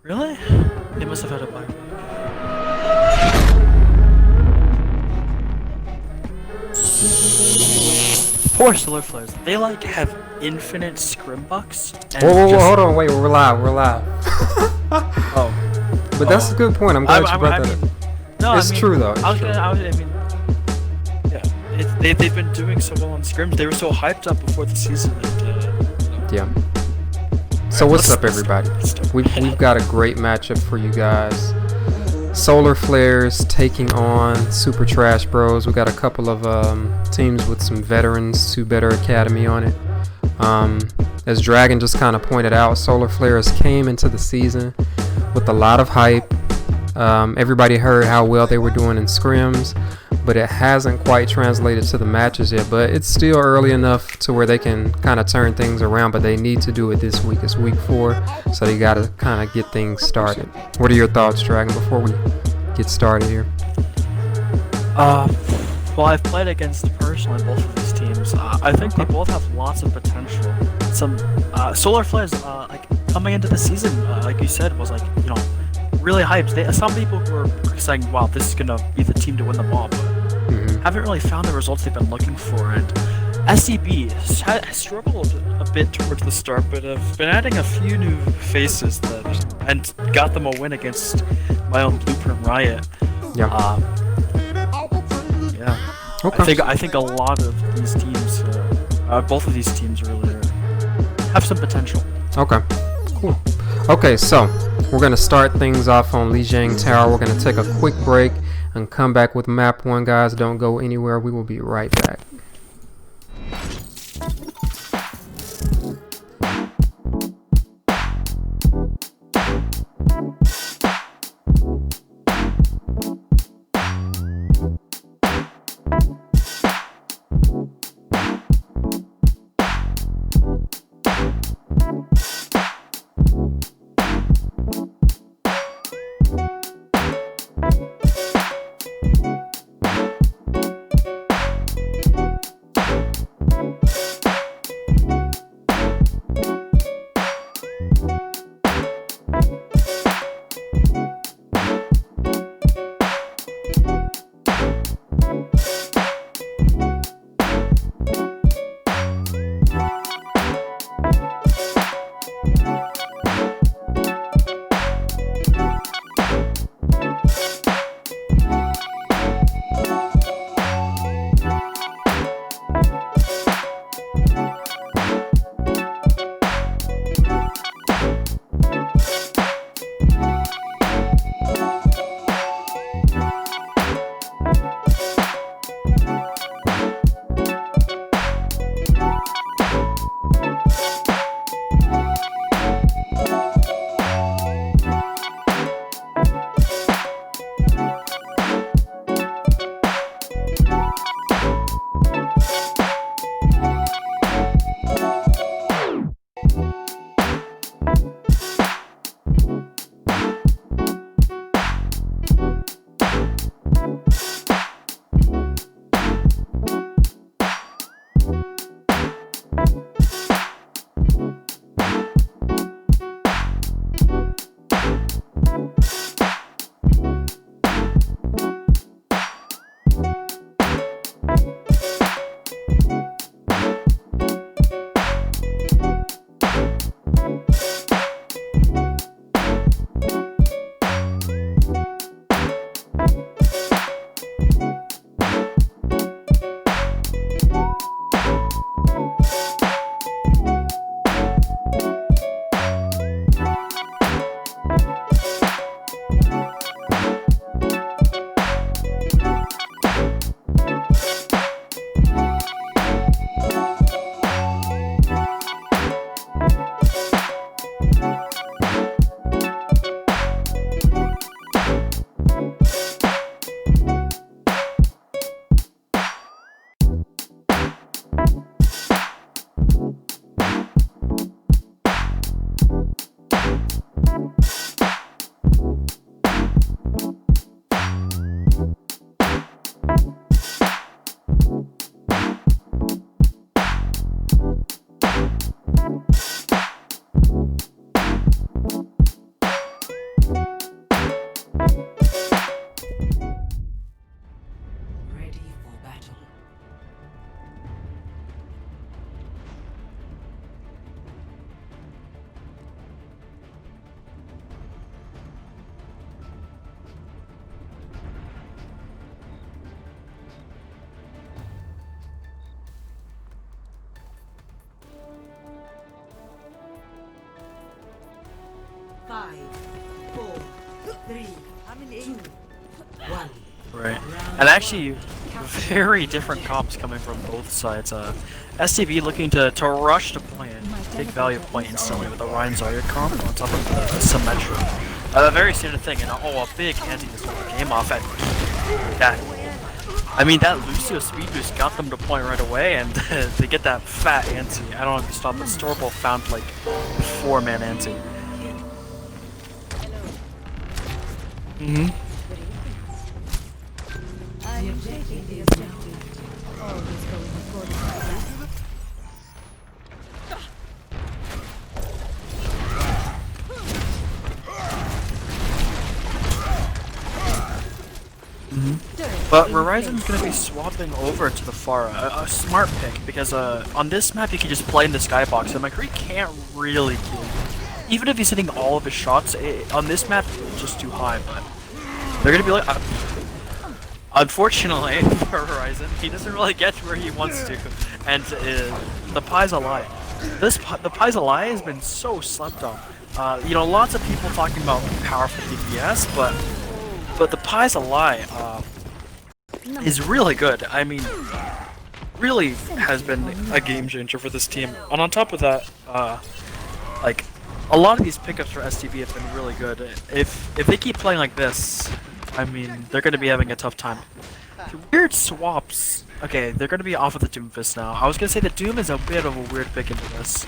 Really? They must have had a bye week. Poor Solar Flares. They like have infinite scrim bucks and Whoa, just hold on, wait, we're live. oh. But that's a good point. I'm glad you brought that up. No, It's true though. Yeah, they've been doing so well on scrims. They were so hyped up before the season. And, Yeah. So what's up, let's everybody? start. We've got a great matchup for you guys. Solar Flares taking on Super Trash Bros. We got a couple of teams with some veterans, 2Better Academy on it. As Dragon just kind of pointed out, Solar Flares came into the season with a lot of hype. Everybody heard how well they were doing in scrims, but it hasn't quite translated to the matches yet. But it's still early enough to where they can kind of turn things around, but they need to do it this week. It's week 4, so they got to kind of get things started. What are your thoughts, Dragon, before we get started here? Well, I've played against personally both of these teams. I think they both have lots of potential. Some Solar Flares, like coming into the season, like you said, was like really hyped. Some people were saying, "Wow, this is gonna be the team to win the ball," but haven't really found the results they've been looking for. And SCB has struggled a bit towards the start, but have been adding a few new faces and got them a win against my own Blueprint Riot. Yeah. Yeah. Okay. I think a lot of these teams, both of these teams, really have some potential. Okay. Cool. Okay, so we're gonna start things off on Lijiang Tower. We're gonna take a quick break and come back with map 1, guys. Don't go anywhere. We will be right back. Right. And actually, very different comps coming from both sides. STV looking to rush to point and take value of point instantly with the Ryan Zarya comp on top of the Symmetra. Very standard thing, and a big anti to start the game off at that. I mean, that Lucio speed boost got them to point right away, and they get that fat anti. I don't know if you stop, but Storable found like 4-man anti. I am taking the objective. Always going according to plan. But Horizon's gonna be swapping over to the Pharah, a smart pick, because on this map you can just play in the skybox, and McCree can't really kill you. Even if he's hitting all of his shots, on this map it's just too high, but they're gonna be like... unfortunately for Horizon, he doesn't really get to where he wants to, and the Pai's a lie. The Pai's a lie has been so slept on. You know, lots of people talking about powerful DPS, but the Pai's a lie is really good. I mean, really has been a game changer for this team. And on top of that, like a lot of these pickups for STV have been really good. If they keep playing like this, I mean, they're going to be having a tough time. Weird swaps. Okay, they're going to be off of the Doomfist now. I was going to say the Doom is a bit of a weird pick into this.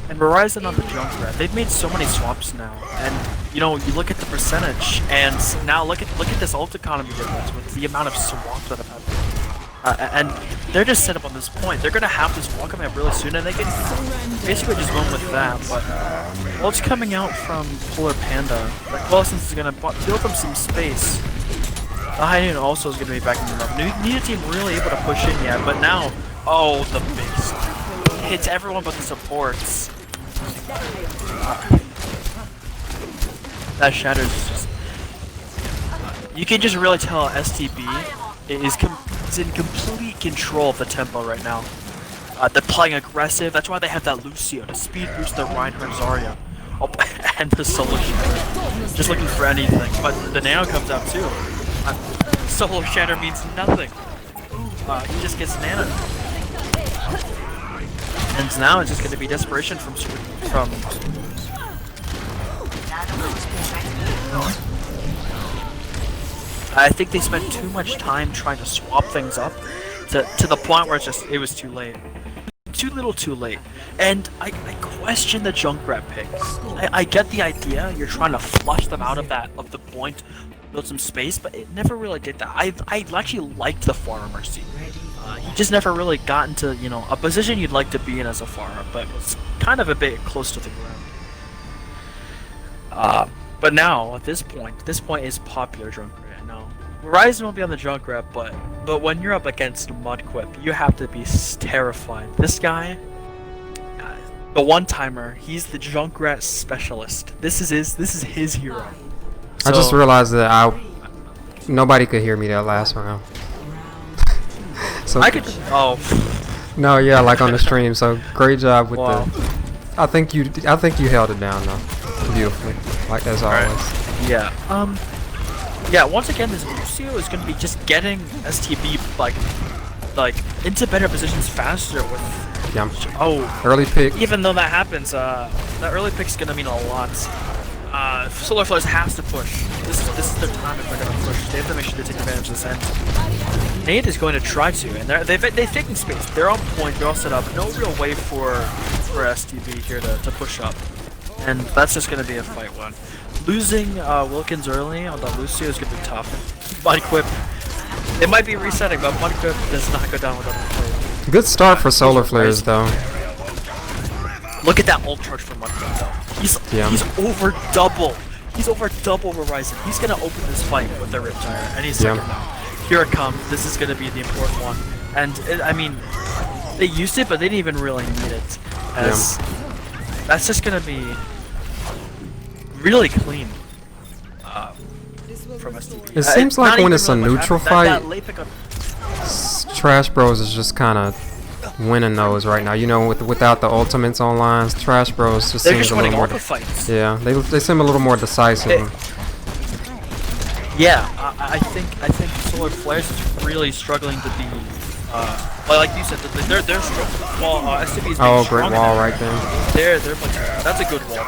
And Horizon on the Junkrat, they've made so many swaps now, and you know, you look at the percentage, and now look at this ult economy difference with the amount of swaps that have happened. And they're just set up on this point. They're gonna have this wall coming up really soon, and they can basically just run with that. But ult's coming out from Polar Panda. The Coalescence is gonna build them some space. The High Noon also is gonna be backing them up. Neither team really able to push in yet, but now, oh, the base hits everyone but the supports. That Shatter's just... you can just really tell STB is in complete control of the tempo right now. They're playing aggressive, that's why they have that Lucio to speed boost the Reinhardt Zarya. Oh, and the Solo Shatter. Just looking for anything, but the Nano comes out too. Solo Shatter means nothing. He just gets Nano. And now it's just going to be desperation from I think they spent too much time trying to swap things up to the point where it was too late. Too little too late. And I question the Junkrat picks. I get the idea, you're trying to flush them out of the point, build some space, but it never really did that. I actually liked the Pharah Mercy. He just never really got into, you know, a position you'd like to be in as a Pharah, but was kind of a bit close to the ground. But now, at this point is popular Junkrat. Now, Horizon will be on the Junkrat, but when you're up against Mudquip, you have to be terrified. This guy, the one-timer, he's the Junkrat specialist. This is his hero. So, I just realized that nobody could hear me that last round. So I could. Oh. No, yeah, like on the stream. So great job with wow. I think you held it down though, beautifully, like as always. Right. Yeah. Yeah. Once again, this Lucio is going to be just getting STB like into better positions faster with. Yeah. Oh. Early pick. Even though that happens, that early pick's going to mean a lot. Solar Flares has to push. This is their time if they're going to push. They have to make sure they take advantage of this end. Nate is going to try to, and they've taken space. They're on point. They're all set up. No real way for STV here to push up, and that's just going to be a fight one. Losing Wilkins early on the Lucio is going to be tough. Mudquip, it might be resetting, but Mudquip does not go down without a play. Good start for Solar Flares though. Look at that ult charge from Mudquip though. He's over double. He's over double Horizon. He's gonna open this fight with the Riptire any second now. Here it comes. This is gonna be the important one. And I mean, they used it, but they didn't even really need it. As that's just gonna be really clean from STV. It seems like when it's a really neutral fight, Trash Bros is just kind of winning those right now. You know, without the ultimates online, Trash Bros just seems a little more. Fights. Yeah, they seem a little more decisive. Yeah, I think Solar Flares is really struggling to be, well, like you said, they're struggling. Well, SCB is being Oh, strong great wall enough. right there. They're like, that's a good wall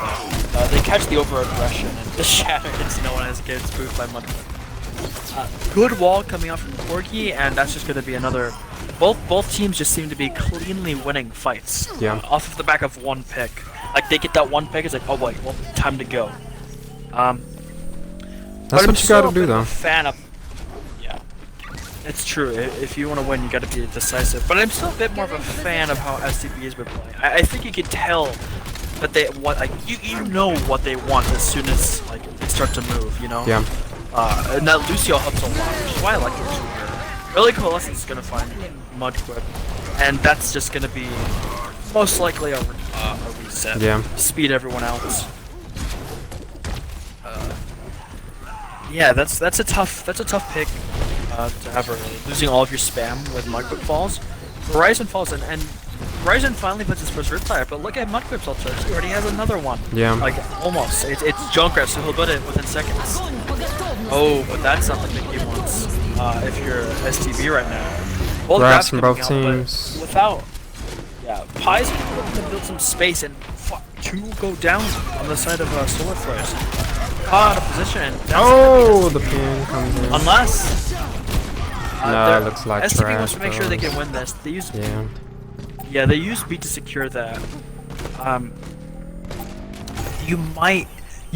though. They catch the over aggression and the shatter hits no one as gets moved by Mudkip. Good wall coming out from Corgi, and that's just gonna be another. Both teams just seem to be cleanly winning fights. Yeah. Off of the back of one pick. Like they get that one pick, it's like, oh wait, well, time to go. That's what you gotta do, though. Fan of, yeah, it's true. If you want to win, you gotta be decisive. But I'm still a bit more of a fan of how SCB has been playing. I think you can tell that they you know what they want as soon as like they start to move. You know. Yeah. And that Lucio helps a lot, which is why I like it too. Really, Coalescence is gonna find Mudquip, and that's just gonna be most likely a reset. Yeah. Speed everyone out. Yeah, that's a tough pick to have early. Losing all of your spam with Mudquip falls. Horizon falls and Horizon finally puts his first Riptire, but look at Mudquip's ultra. He already has another one. Yeah. Like almost. It's Junkrat, so he'll put it within seconds. Oh, but that's not the pick he wants. If you're STB right now. Both Grabs grabs from coming both out, teams. but without. Yeah, Pie's looking to build some space and two go down on the side of Solar Flares. Caught out of position. And that's Oh, the pin comes in. unless. No, it looks like STB trash, wants to make sure they bros. can win this. They use Yeah. they use beat to secure that. You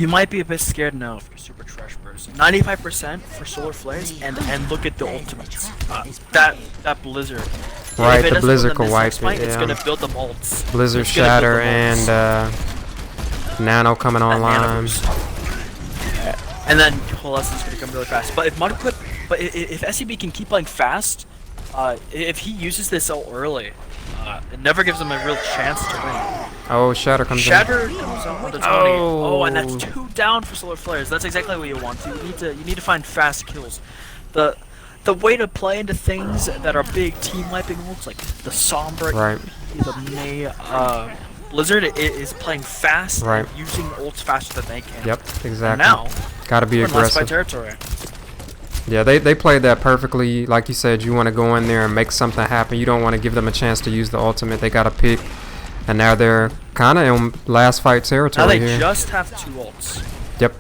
might be a bit scared now if you're Super Trash Burst. 95% for Solar Flares, and look at the ultimates. That Blizzard. Right, If it the doesn't Blizzard win could this wipe next fight, it, It's yeah. gonna build them ults. Blizzard It's gonna build Shatter them and ults. Nano coming That online. Nano boost. And then Coalescence is gonna come really fast. But if Mudquip, if SCB can keep playing fast, if he uses this ult early, it never gives him a real chance to win. Oh, Shatter comes Shatter comes out on the 20. Oh, and that's Oh. 2 down for Solar Flares. That's exactly what you want. You need to find fast kills. The way to play into things that are big team wiping ults, like the Sombra, Right. the Mei, Blizzard is playing fast, Right. and using ults faster than they can. in. Yep, And exactly. now Gotta be we're in last fight aggressive. territory. Yeah, they played that perfectly. Like you said, you want to go in there and make something happen. You don't want to give them a chance to use the ultimate. They got to pick, and now they're kind of in last fight Now territory they here. just have 2 ults. Yep.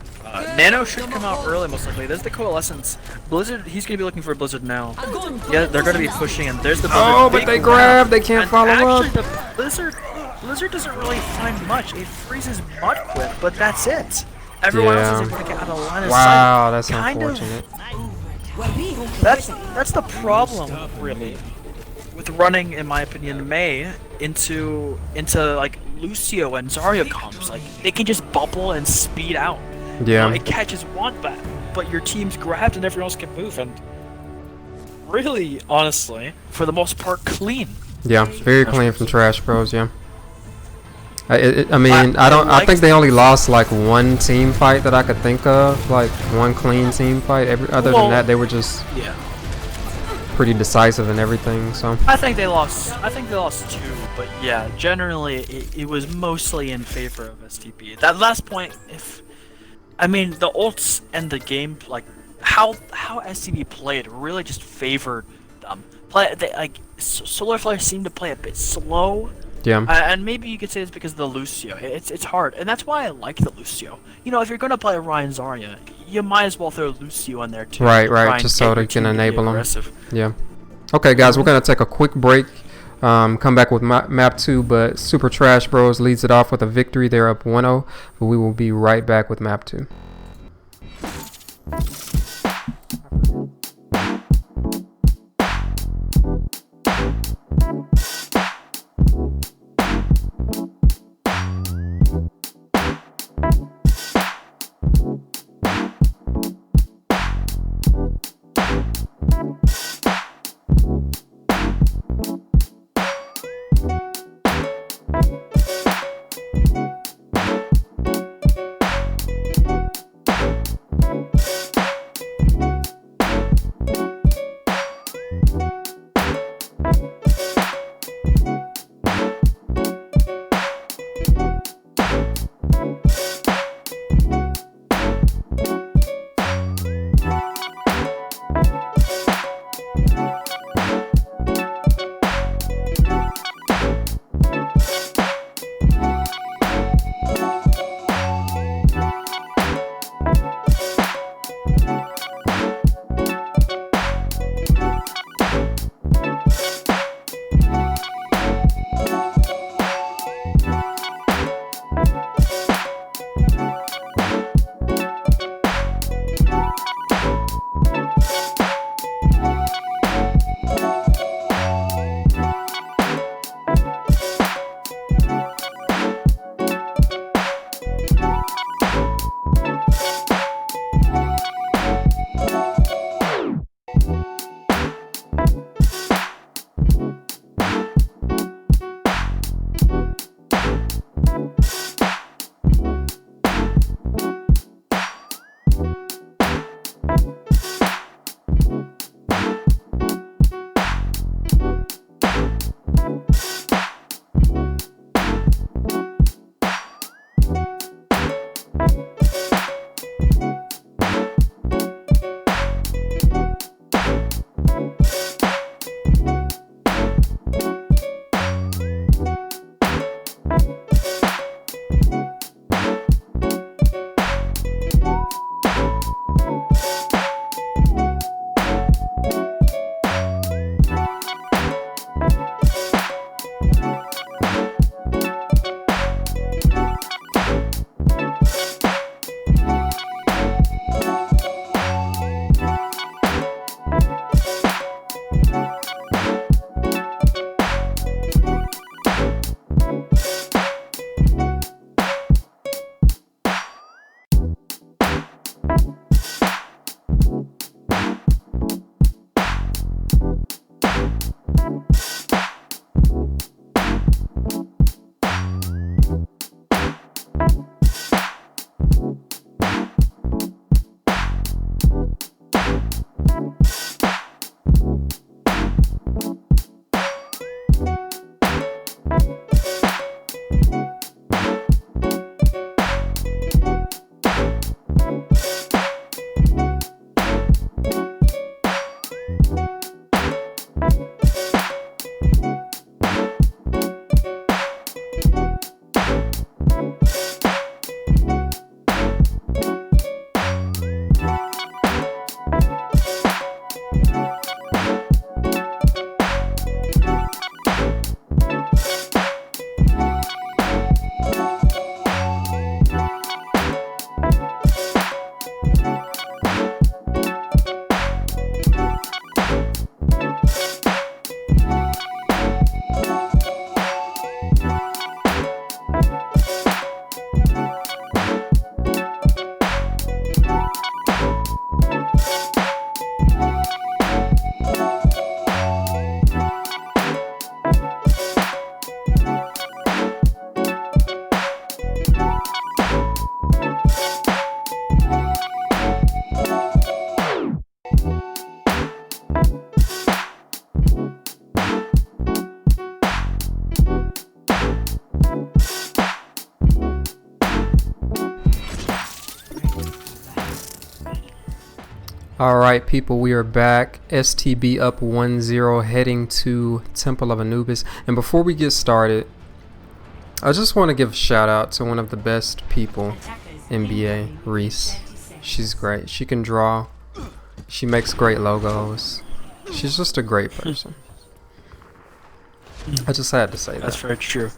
Nano should come out early, most likely. There's the Coalescence. Blizzard, he's gonna be looking for Blizzard now. Yeah, they're gonna be pushing, and there's the Blizzard. Oh, but Big they grab. grab. They can't And follow actually, up. the Blizzard doesn't really find much. It freezes Mudquip, but that's it. Everyone else is Yeah. able to get out of line of Wow, that's sight. Kind of- unfortunate. That's the problem, really, with running, in my opinion, Mei into like Lucio and Zarya comps. Like they can just bubble and speed out. Yeah. It catches one but your team's grabbed and everyone else can move, and really, honestly, for the most part, clean. Yeah, very clean from Trash Bros. Yeah. I mean, I I liked- think they only lost like one team fight that I could think of, like one clean team fight. Other Well- than that, they were just Yeah. pretty decisive and everything. So I think they lost 2, but yeah, generally it was mostly in favor of STP. That last point, I mean the ults and the game, like how STP played really just favored them. Solar Flare seemed to play a bit slow. yeah, And maybe you could say it's because of the Lucio. It's hard, and that's why I like the Lucio. You know, if you're gonna play Ryan Zarya, you might as well throw Lucio in there too. Right, to try and just so get they your can team to be enable 'em. aggressive. yeah. Okay, guys, we're gonna take a quick break. Come back with map 2, but Super Trash Bros leads it off with a victory. They're up 1-0, but we will be right back with map 2. Alright people, we are back. STB up 1-0 heading to Temple of Anubis. And before we get started, I just want to give a shout out to one of the best people in BA, Reese. She's great. She can draw. She makes great logos. She's just a great person. I just had to say that. That's very true.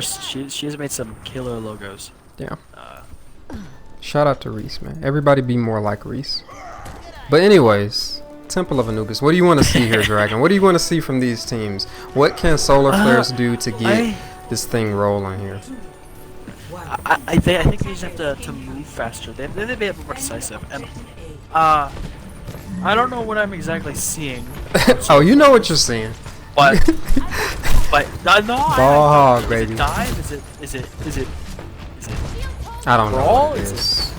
She has made some killer logos. Yeah. Shout out to Reese, man. Everybody be more like Reese. But anyways, Temple of Anubis. What do you want to see here, Dragon? What do you want to see from these teams? What can Solar Flares do to get this thing rolling here? I think they just have to move faster. They have to be more decisive. And I don't know what I'm exactly seeing. Oh, you know what you're seeing. But no, Ball hog, baby. Is it dive? Is it I don't know brawl? what it is.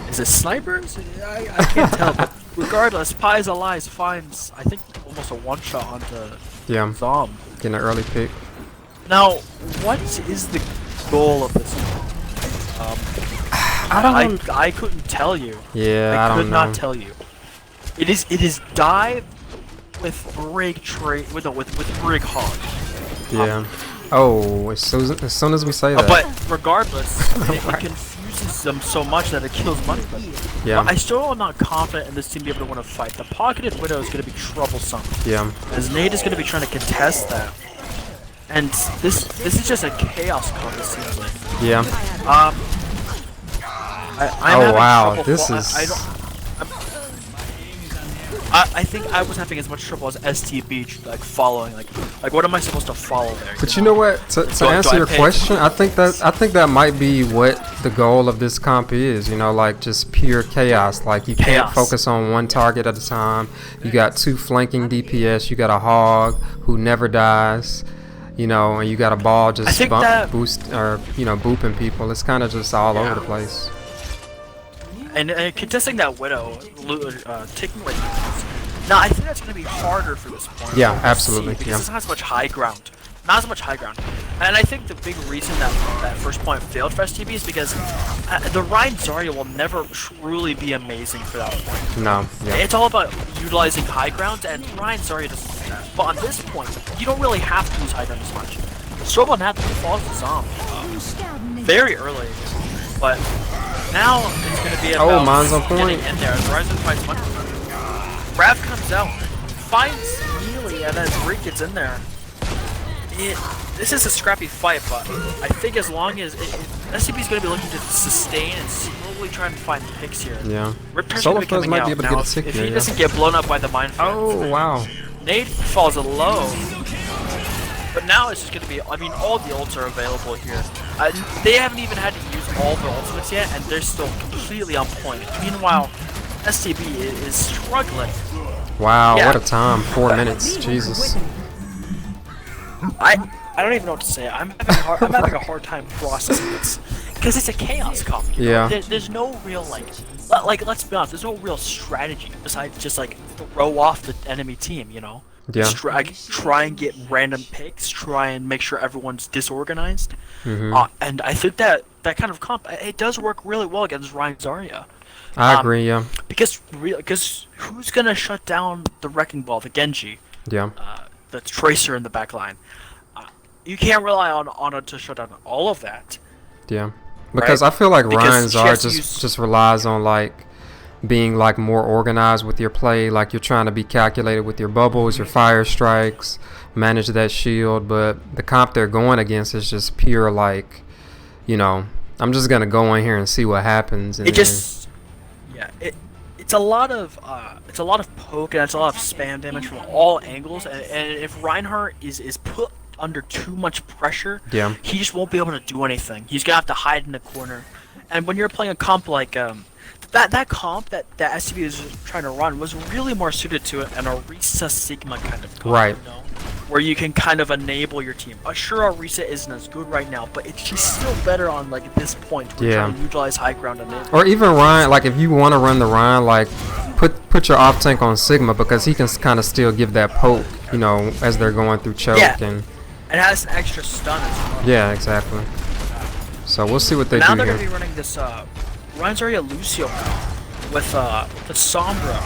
Is it snipers? I can't tell, but regardless, Pies Allies finds, I think, almost a one-shot onto Zom. Getting an early pick. Now, what is the goal of this? I couldn't tell you. Yeah, I could don't know. not tell you. It is dive with Brig with Brig Hog. Yeah. Oh, as soon as we say that. But regardless, it confuses them so much that it kills money. Yeah. I still am not confident in this team being able to win a fight. The Pocketed Widow is going to be troublesome. Yeah. As Nate is going to be trying to contest that. And this is just a chaos card, it seems like. Yeah. I'm wow, this is. I think I was having as much trouble as STB, like following, like what am I supposed to follow there? But you know what? To answer your question, I think that might be what the goal of this comp is. You know, like just pure chaos. Like you can't focus on one target at a time. You got 2 flanking DPS. You got a hog who never dies. You know, and you got a ball just booping people. It's kind of just all over the place. And contesting that Widow, taking away now, I think that's going to be harder for this point. Yeah, absolutely. Because it's not as much high ground. Not as much high ground. And I think the big reason that first point failed for STB is because the Rein Zarya will never truly be amazing for that point. No. Yeah. It's all about utilizing high ground, and Rein Zarya doesn't do that. But on this point, you don't really have to use high ground as much. Strobel Nath falls to Zom very early, but now it's going to be about mine's on point. getting in there. Ryzen finds money. Rav comes out, finds Mealy, and then Brig gets in there. This is a scrappy fight, but I think as long as SCP is going to be looking to sustain and slowly try and find picks here. Yeah. Solar Flares might be able to get a tick if he doesn't get blown up by the minefield. Oh wow. Nate falls low. But now it's just going to be, I mean, all the ults are available here. They haven't even had to use all their ultimates yet, and they're still completely on point. Meanwhile, STB is struggling. Wow, what a time. 4 minutes. Jesus. I don't even know what to say. I'm having a hard time processing this. Because it's a chaos comp. Yeah. There's no real, like, let's be honest, there's no real strategy besides just, like, throw off the enemy team, you know? Yeah. Try and get random picks. Try and make sure everyone's disorganized. And I think that kind of comp it does work really well against Rein Zarya. I agree. Yeah. Because who's gonna shut down the Wrecking Ball, the Genji? Yeah. The Tracer in the back line. You can't rely on it to shut down all of that. Yeah. Because I feel like Rein Zarya just relies on like being like more organized with your play, like you're trying to be calculated with your bubbles, your fire strikes, manage that shield. But the comp they're going against is just pure like, you know, I'm just gonna go in here and see what happens. And It just, yeah, it's a lot of poke and it's a lot of spam damage from all angles. And if Reinhardt is put under too much pressure, Yeah. he just won't be able to do anything. He's gonna have to hide in the corner. And when you're playing a comp like that comp that SCB was trying to run was really more suited to an Orisa Sigma kind of comp, Right. you know, where you can kind of enable your team. Sure, Orisa isn't as good right now, but she's still better on like this point. Where Yeah. trying to utilize high ground enable. or even Ryan, like if you want to run the Ryan, like put your off tank on Sigma because he can kind of still give that poke, you know, as they're going through choke. Yeah. And It has an extra stun as well. yeah, exactly. So we'll see what they Now do they're here. gonna be running this Ryan Zarya Lucio with the Sombra.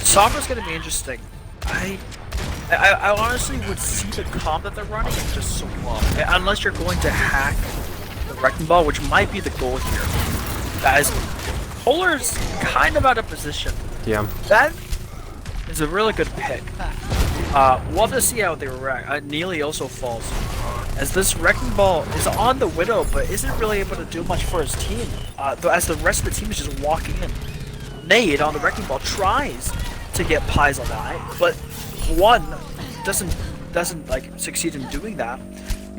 Sombra's gonna be interesting. I honestly would see the comp that they're running and just swap. Unless you're going to hack the Wrecking Ball, which might be the goal here. Guys, Polar's kind of out of position. Yeah. That is a really good pick. We'll have to see how they react. Neely also falls. As this Wrecking Ball is on the Widow, but isn't really able to do much for his team. As the rest of the team is just walking in. Nade on the Wrecking Ball tries to get Pies alive, but one doesn't like succeed in doing that.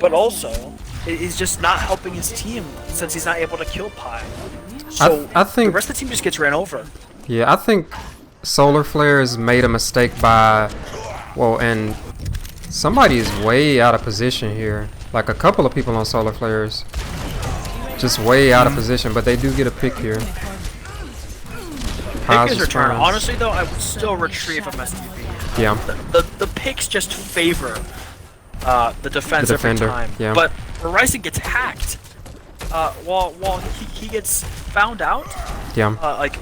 But also, is just not helping his team since he's not able to kill Pie. So I think the rest of the team just gets ran over. Yeah, I think Solar Flares made a mistake by, well, and somebody is way out of position here. Like a couple of people on Solar Flares, just way out of position, but they do get a pick here. Pick is return. Honestly, though, I would still retrieve from STV. Yeah. The picks just favor the defense The every defender, time. yeah. But Horizon gets hacked. While he gets found out, Yeah. like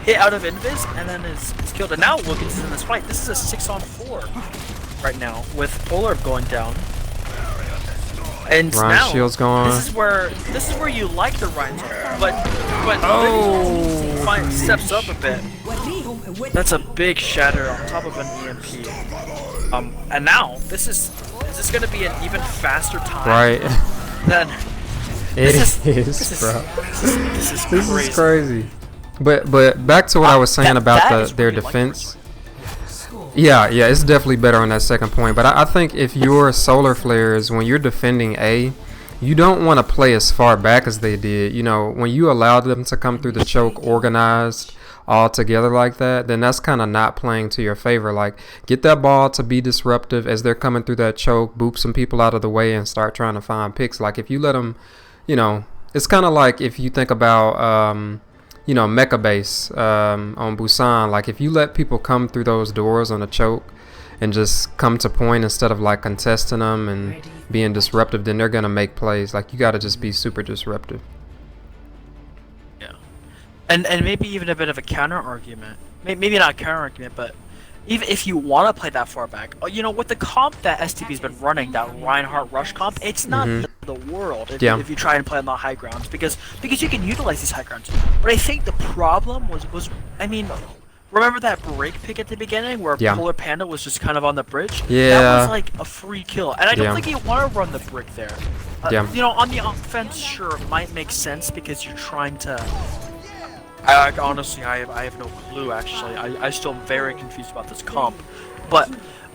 hit out of invis, and then is killed. And now Wilkins is in this fight. This is a 6-on-4 right now with Polar going down. And Ryan now Shield's gone. this is where you like the Ryan's, but Oh. Fine steps up a bit. That's a big shatter on top of an EMP. And now is this gonna be an even faster time? Right. Then It this is, bro. this is This crazy. is crazy. But back to what I was saying that about is their really like defense. Yeah, it's definitely better on that second point. But I think if you're Solar Flares, when you're defending A, you don't want to play as far back as they did. You know, when you allowed them to come through the choke organized all together like that, then that's kind of not playing to your favor. Like, get that ball to be disruptive as they're coming through that choke, boop some people out of the way and start trying to find picks. Like, if you let them, you know, it's kind of like if you think about, you know, Mecha Base on Busan. Like, if you let people come through those doors on a choke and just come to point instead of like contesting them and being disruptive, then they're gonna make plays. Like, you gotta just be super disruptive. Yeah, and maybe even a bit of a counter argument. Maybe not a counter argument, but even if you want to play that far back, you know, with the comp that STB's been running, that Reinhardt Rush comp, it's not the world if, if you try and play on the high grounds because you can utilize these high grounds. But I think the problem was I mean, remember that break pick at the beginning where Polar Panda was just kind of on the bridge? Yeah. That was like a free kill, and I don't think you want to run the brick there. Yeah. You know, on the offense, sure, it might make sense because you're trying to. Honestly, I have no clue. Actually, I still am very confused about this comp, but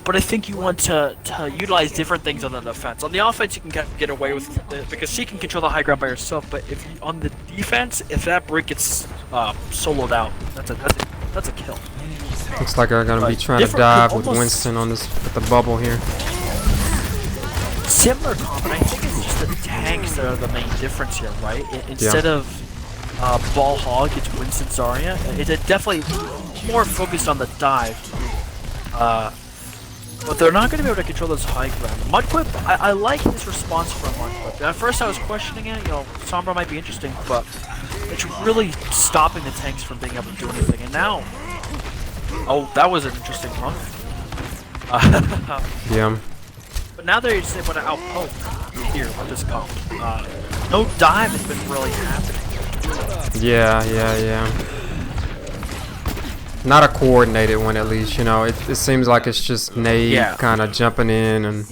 I think you want to utilize different things on the defense. On the offense, you can get away with it because she can control the high ground by herself. But if you, on the defense, if that brick gets soloed out, that's a kill. Looks like they're gonna be trying to dive with Winston on this with the bubble here. Similar comp, and I think it's just the tanks that are the main difference here, right? Instead of Ball Hog, it's Winston Zarya. It's definitely more focused on the dive. But they're not going to be able to control this high ground. Mudquip, I like his response from Mudquip. At first I was questioning it, you know, Sombra might be interesting, but it's really stopping the tanks from being able to do anything. And now, oh, that was an interesting hunt. Yeah. But now they're just able to outpoke here with this comp. No dive has been really happening. Yeah. not a coordinated one at least. You know, it seems like it's just Nate Yeah. kind of jumping in, and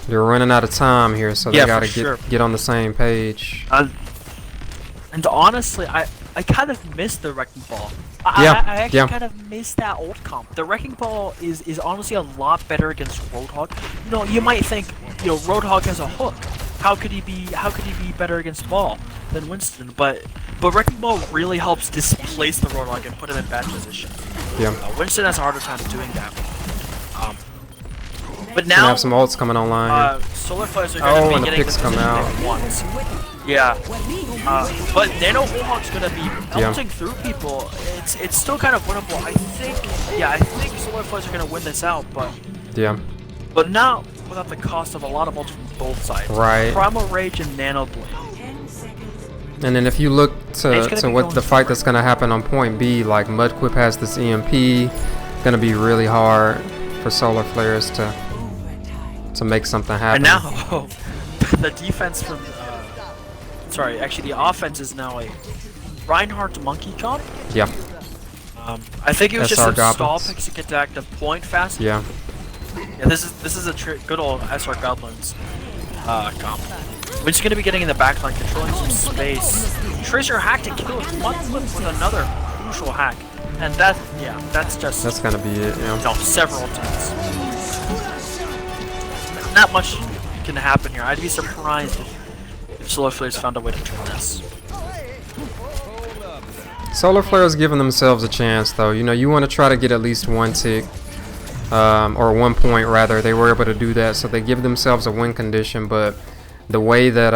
they're running out of time here, so Yeah, they gotta for sure. get on the same page. And honestly, I kind of miss the Wrecking Ball. Yeah, I actually yeah. kind of miss that old comp. The Wrecking Ball is honestly a lot better against Roadhog. You know, you might think, you know, Roadhog has a hook. How could he be better against Ball than Winston? But Wrecking Ball really helps displace the Roadhog and put him in bad position. Yeah. Winston has a harder time doing that. But Gonna now have some ults coming online. Solar Flares are Oh, going to and be the getting picks the come position out. they want. Yeah. But Nano Bullhawk's going to be Yeah. melting through people. It's still kind of winnable. I think Solar Flares are going to win this out, Yeah. but not without the cost of a lot of ults from both sides. Right. Primal Rage and Nano Blade. And then if you look It's to gonna be what going the fight that's gonna happen on point B, like Mudquip has this EMP, gonna be really hard for Solar Flares to make something happen. And now the defense from sorry, actually the offense is now a Reinhardt Monkey comp. Yeah. I think it was just SR some stall Goblins. picks to get to active point fast. Yeah. Yeah, this is a good old SR Goblins comp. We're just gonna be getting in the backline, controlling some space. Tracer hack to kill Mudquip with another crucial hack, and that's just That's gonna be it. Yeah. you know, several times. Not much can happen here. I'd be surprised if Solar Flares found a way to turn this. Solar Flares giving themselves a chance though. You know, you want to try to get at least one tick. Or 1 point rather. They were able to do that, so they give themselves a win condition. But the way that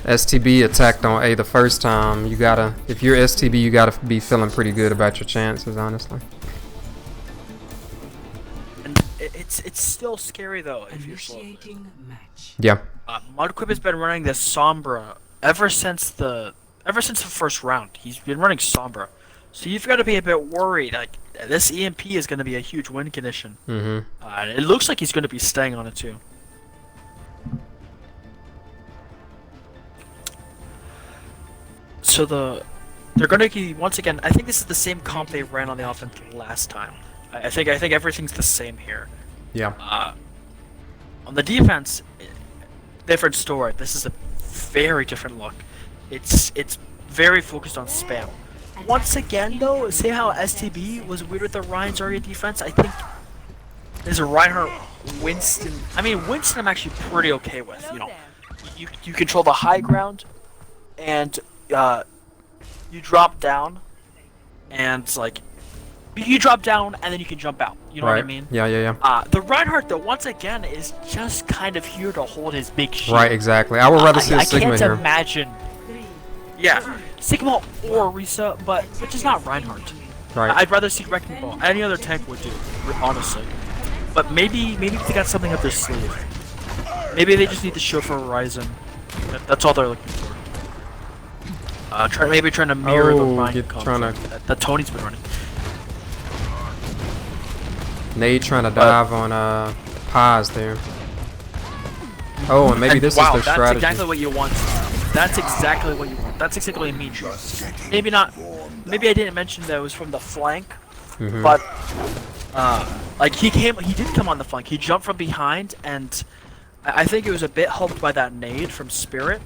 STB attacked on A the first time, you gotta, if you're STB, you gotta be feeling pretty good about your chances, honestly. And it's still scary though if you're Solar Flares. Yeah. Mudquip has been running this Sombra ever since the first round. He's been running Sombra, so you've got to be a bit worried. Like this EMP is going to be a huge win condition. Mm-hmm. It looks like he's going to be staying on it too. So they're going to be once again. I think this is the same comp they ran on the offense last time. I think everything's the same here. Yeah. On the defense, different story. This is a very different look. It's very focused on spam. Once again, though, see how STB was weird with the Ryan Zarya defense? I think there's a Reinhardt Winston. I mean, Winston I'm actually pretty okay with. You know, you control the high ground, and you drop down, and like you drop down and then you can jump out. You know what I mean? Yeah. The Reinhardt, though, once again, is just kind of here to hold his big shield. Right, exactly. I would rather see a Sigma I here. can't imagine. Yeah, Sigma or Risa, but just not Reinhardt. Right. I'd rather see Wrecking Ball. Any other tank would do, honestly. But maybe they got something up their sleeve. Maybe they just need to show for Horizon. That's all they're looking for. Maybe trying to mirror the Ryan concept that Tony's been running. Nade trying to dive on Paz there. Oh, and maybe this is their strategy. That's exactly what you want. That's exactly what you want. That's exactly what I mean. Maybe not. Maybe I didn't mention that it was from the flank, but like he did come on the flank. He jumped from behind, and I think it was a bit helped by that nade from Spirit,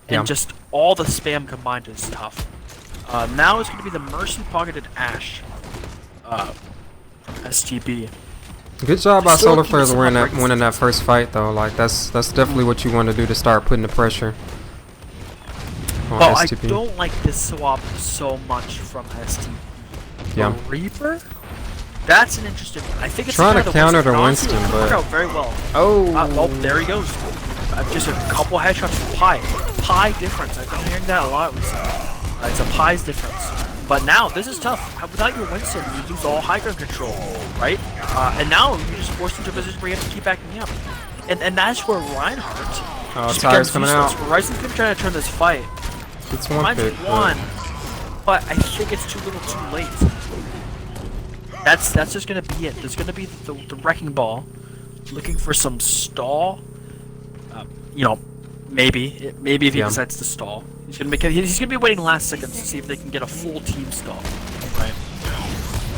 and just all the spam combined is tough. Now it's going to be the Mercy pocketed Ashe from STB. Good job by Still Solar keep Flares some winning that first fight though. Like that's definitely what you want to do to start putting the pressure on Well, I STP. don't like this swap so much from STB. Yeah. Reaper? That's an interesting one. I think it's Trying kind to of counter to Honestly, Winston, it could but- work out very well. Oh. There he goes. Just a couple headshots from Pi. Pi difference. I've been hearing that a lot recently. It's a Pi's difference. But now, this is tough. Without your Winston, you lose all high ground control, right? And now, you're just forced into a position where you have to keep backing up. And that's where Reinhardt just Tire's becomes coming useless. out. Horizon's gonna try to turn this fight. It's one Mine's pick. one, but I think it's too little too late. That's just gonna be it. There's gonna be the Wrecking Ball looking for some stall. You know, maybe if he decides to stall, he's gonna be waiting last seconds to see if they can get a full team stall. Right.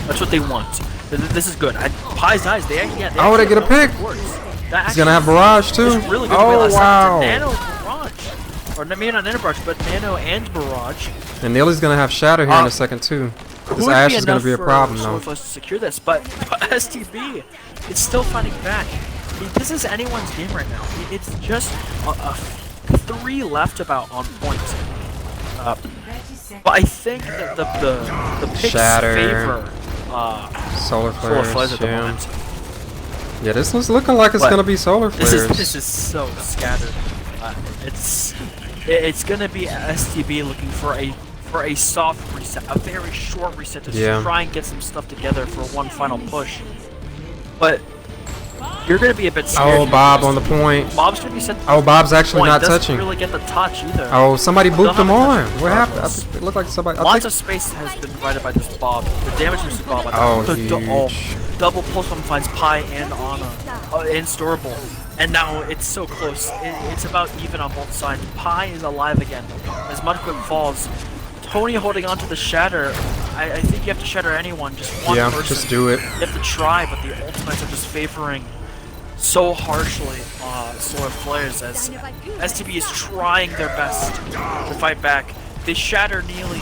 That's what they want. This is good. Pi's eyes. They they actually get a pick. He's gonna have Barrage too. Really good oh wow! Nano Barrage, or maybe not Nano Barrage, but Nano and Barrage. And Neely's gonna have Shatter here in a second too. This Ash is gonna be a problem though. To secure this, but STB, it's still fighting back. This is anyone's game right now. It's just a 3 left about on point. But I think that the picks favor Solar Flares at the moment. Yeah, this is looking like it's gonna be Solar Flares. This is so scattered. It's gonna be STB looking for a soft reset, a very short reset to try and get some stuff together for one final push. But you're gonna be a bit scared. Oh, Bob on the point. Bob's gonna be sent. Oh, Bob's actually not touching. Doesn't really get the touch either. Oh, somebody booped him on. What happened? It looked like somebody. Lots of space has been provided by this Bob. The damage from this Bob. Huge. Double pulse bomb finds Pi and Ana and Storable, and now it's so close. It's about even on both sides. Pi is alive again. As Mudquip falls, Tony holding on to the Shatter. I think you have to Shatter anyone, just one person. Yeah, just do it. You have to try, but the ultimates are just favoring so harshly Solar Flares as STB is trying their best to fight back. They shatter Neely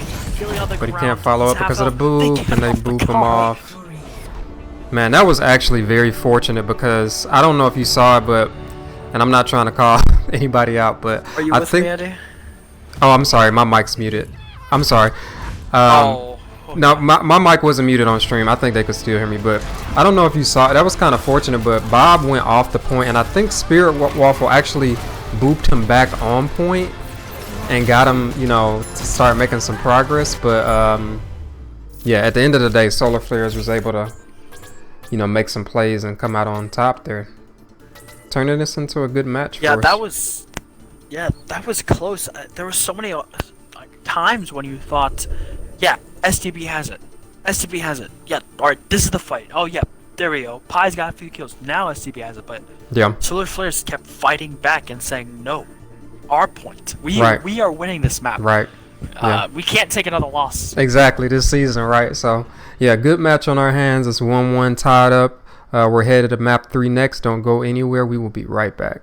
on the ground. But he can't follow up because of the boop, and they boop him off. Man, that was actually very fortunate because I don't know if you saw it, but, and I'm not trying to call anybody out, but are you I with think. Me, Eddie? Oh, I'm sorry, my mic's muted. I'm sorry. Okay. No, my mic wasn't muted on stream. I think they could still hear me, but I don't know if you saw it. That was kind of fortunate, but Bob went off the point, and I think Spirit Waffle actually booped him back on point and got him, to start making some progress. But yeah, at the end of the day, Solar Flares was able to, make some plays and come out on top there, turning this into a good match. Yeah, for us. that was close. There were so many times when you thought, yeah, STB has it. STB has it. Yeah, alright, this is the fight. Oh, yeah, there we go. Pi's got a few kills. Now STB has it, but yeah, Solar Flares kept fighting back and saying, no, our point. We are winning this map. Right. We can't take another loss. Exactly, this season, right? So, yeah, good match on our hands. It's 1-1 tied up. We're headed to map 3 next. Don't go anywhere. We will be right back.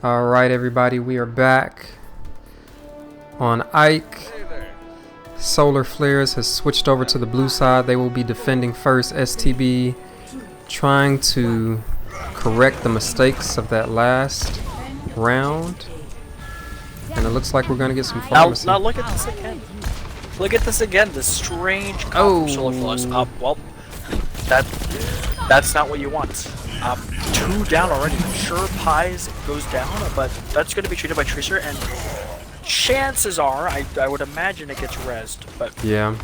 Alright, everybody, we are back on Ike. Solar Flares has switched over to the blue side. They will be defending first. STB trying to correct the mistakes of that last round. And it looks like we're going to get some pharmacy. Now look at this again. Look at this again. This strange Oh. Solar Flares. Well, that's not what you want. 2 down already. Sure, Pies goes down, but that's going to be treated by Tracer, and chances are, I would imagine it gets rezzed, but Yeah.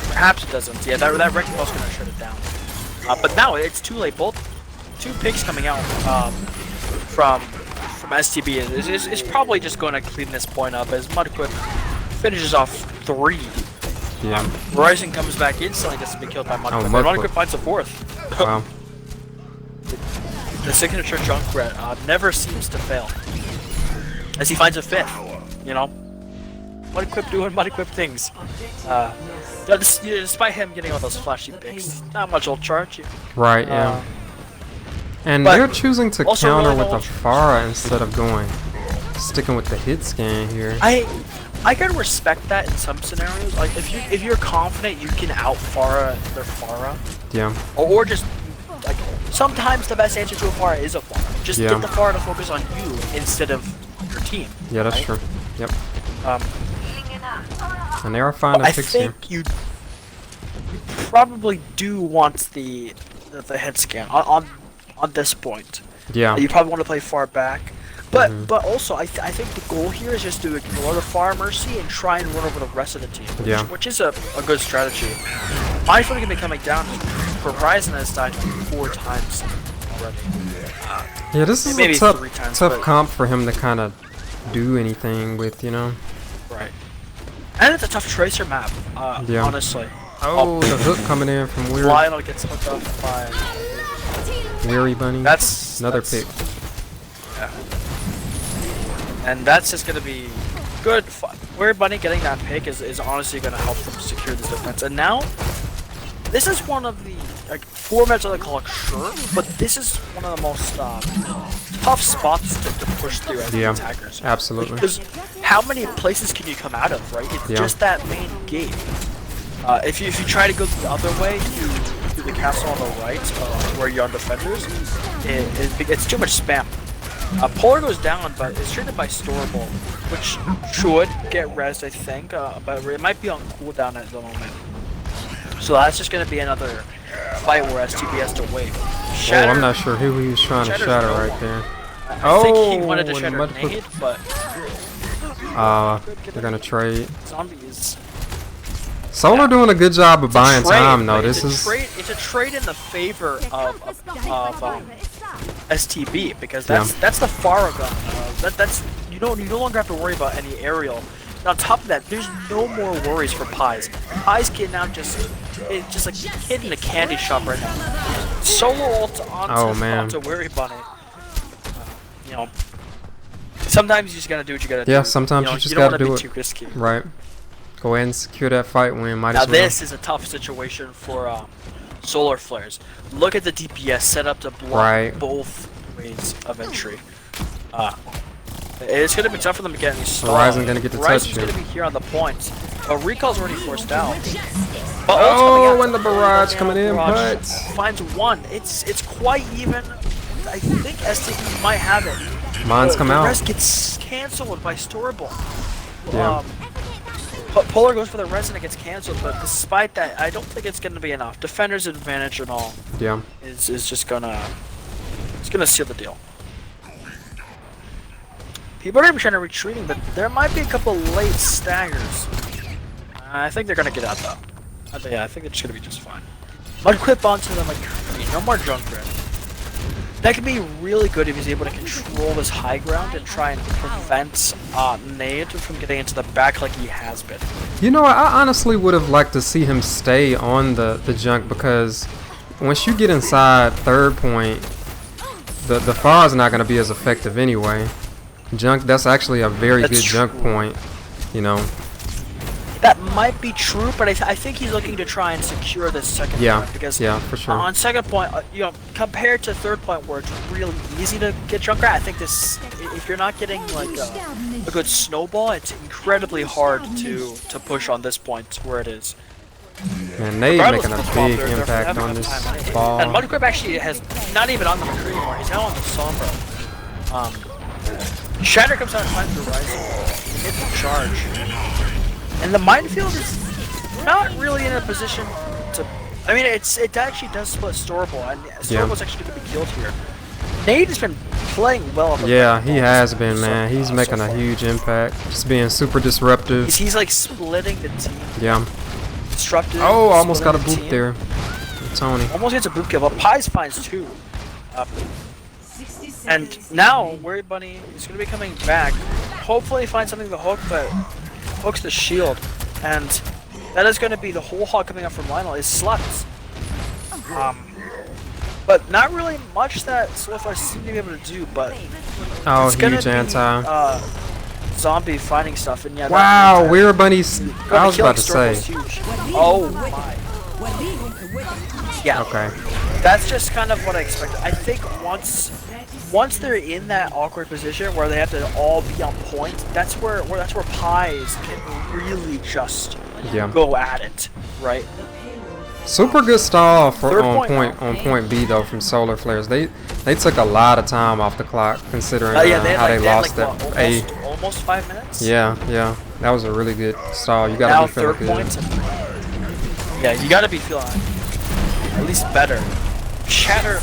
perhaps it doesn't. Yeah, that wrecking ball's going to shut it down. But now it's too late. Both 2 picks coming out from STB is probably just going to clean this point up as Mudquip finishes off 3. Yeah. Rising comes back instantly, gets to be killed by Mudquip. Oh, And Mudquip. Mudquip finds a 4th. Wow. The signature Junkrat never seems to fail. As he finds a 5th, you know? Mudquip doing Mudquip things. Despite him getting all those flashy picks, not much will charge you. Right, yeah. And but they're choosing to also counter really with no the Pharah instead of sticking with the hit scan here. I can respect that in some scenarios. Like if you're confident you can out Pharah their Pharah, Yeah. or just like sometimes the best answer to a Pharah is a Pharah. Just Yeah. get the Pharah to focus on you instead of your team. Yeah, that's right? true. Yep. Um, And they are finding I picks here. think you probably do want the hit scan on this point. Yeah. You probably want to play far back, but Mhm. but also I think the goal here is just to ignore the Far Mercy and try and run over the rest of the team, Yeah. which is a good strategy. My feeling gonna be coming down. Horizon has died 4 times already. Yeah, this is Maybe a tough 3 times, tough but- comp for him to kind of do anything with, you know? Right. And it's a tough Tracer map, Yeah. honestly. Oh, the hook coming in from Lionel gets hooked up by... Weary Bunny. That's... Another that's- pick. Yeah. And that's just gonna be good. Weird Bunny getting that pick is honestly gonna help them secure this defense. And now, this is one of the 4 minutes of the clock, sure, but this is one of the most tough spots to push through as Yeah. attackers. Absolutely. Because how many places can you come out of, right? It's Yeah. just that main gate. If you try to go the other way to the castle on the right, where you're on defenders, it's too much spam. Polar goes down, but it's treated by Storable, which should get rezzed, I think, but it might be on cooldown at the moment. So that's just going to be another fight where STB has to wait. Oh, I'm not sure who he was trying to Shatter's shatter no right one. there. I think he Oh, wanted to and shatter Mudquip- Nade, but They're gonna trade. zombies. Solar doing a good job of buying Trade, time though. but This it's is a trade in the favor of STB because Yeah. that's the Pharah gun. That's you no longer have to worry about any aerial. And on top of that, there's no more worries for Pies. Pies can now just like a kid in a candy shop right now. Solo ult onto Weary Bunny. You know, sometimes you just gotta do what you gotta do. Yeah, sometimes you just don't gotta wanna do be it. too risky. right. Go ahead and secure that fight win. Might Now as well. this is a tough situation for Solar Flares. Look at the DPS set up to block Right. both ways of entry. It's gonna be tough for them to get any stall. Horizon gonna get the touch Horizon's here. gonna be here on the points, but Recall's already forced out. But Oh, and the barrage coming in, Barrage but finds 1. It's quite even. I think STB might have it. mine's come the out. rest gets cancelled by Storable. Yeah. Polar goes for the res and it gets cancelled, but despite that, I don't think it's going to be enough. Defender's advantage and all Yeah. is just gonna seal the deal. People are going to be trying to retreating, but there might be a couple late staggers. I think they're going to get out though. Yeah, I think they're just going to be just fine. Mudquip onto the McCree. No more Junkrat. That could be really good if he's able to control this high ground and try and prevent Nade from getting into the back like he has been. You know, I honestly would have liked to see him stay on the junk because once you get inside 3rd point, the Pharah is not going to be as effective anyway. Junk, that's actually a very That's good junk true. point, you know. That might be true, but I think he's looking to try and secure this second point because Yeah, for sure. on second point, compared to third point where it's really easy to get Junkrat, I think this, if you're not getting like a good snowball, it's incredibly hard to push on this point where it is. Man, they Regardless making of a the ball, big they're impact having on enough this time. ball. And Mudgrip actually has not even on the McCree anymore. He's now on the Sombra. Shatter comes out in time for Rising. Hits the charge. And the minefield is not really in a position to. I mean, it actually does split Storable, and Storable's actually going to be killed here. Nate has been playing well. Yeah, he has been, man. He's making a huge impact. Just being super disruptive. He's like splitting the team. Yeah. Disruptive. Oh, almost got a splitting boop the there. Tony. Almost gets a boot kill, but Pies finds 2. And now, Worry Bunny is going to be coming back. Hopefully find something to hook, but hooks the shield. And that is going to be the whole hog coming up from Lionel is Sluts. But not really much that Solarflare seems to be able to do, but Oh, it's gonna huge be, anti. Zombie finding stuff, and yeah. Wow, Weird Bunny's. I was about to say. Oh my. Yeah. Okay. That's just kind of what I expected. I think once they're in that awkward position where they have to all be on point, that's where Pies can really just go at it, right? Super good stall for Third on point point B though from Solar Flares. They took a lot of time off the clock considering They how they lost like, that what, almost 5 minutes. Yeah, that was a really good stall. You gotta Now be feeling third good. points. Yeah, you gotta be feeling at least better. Shatter.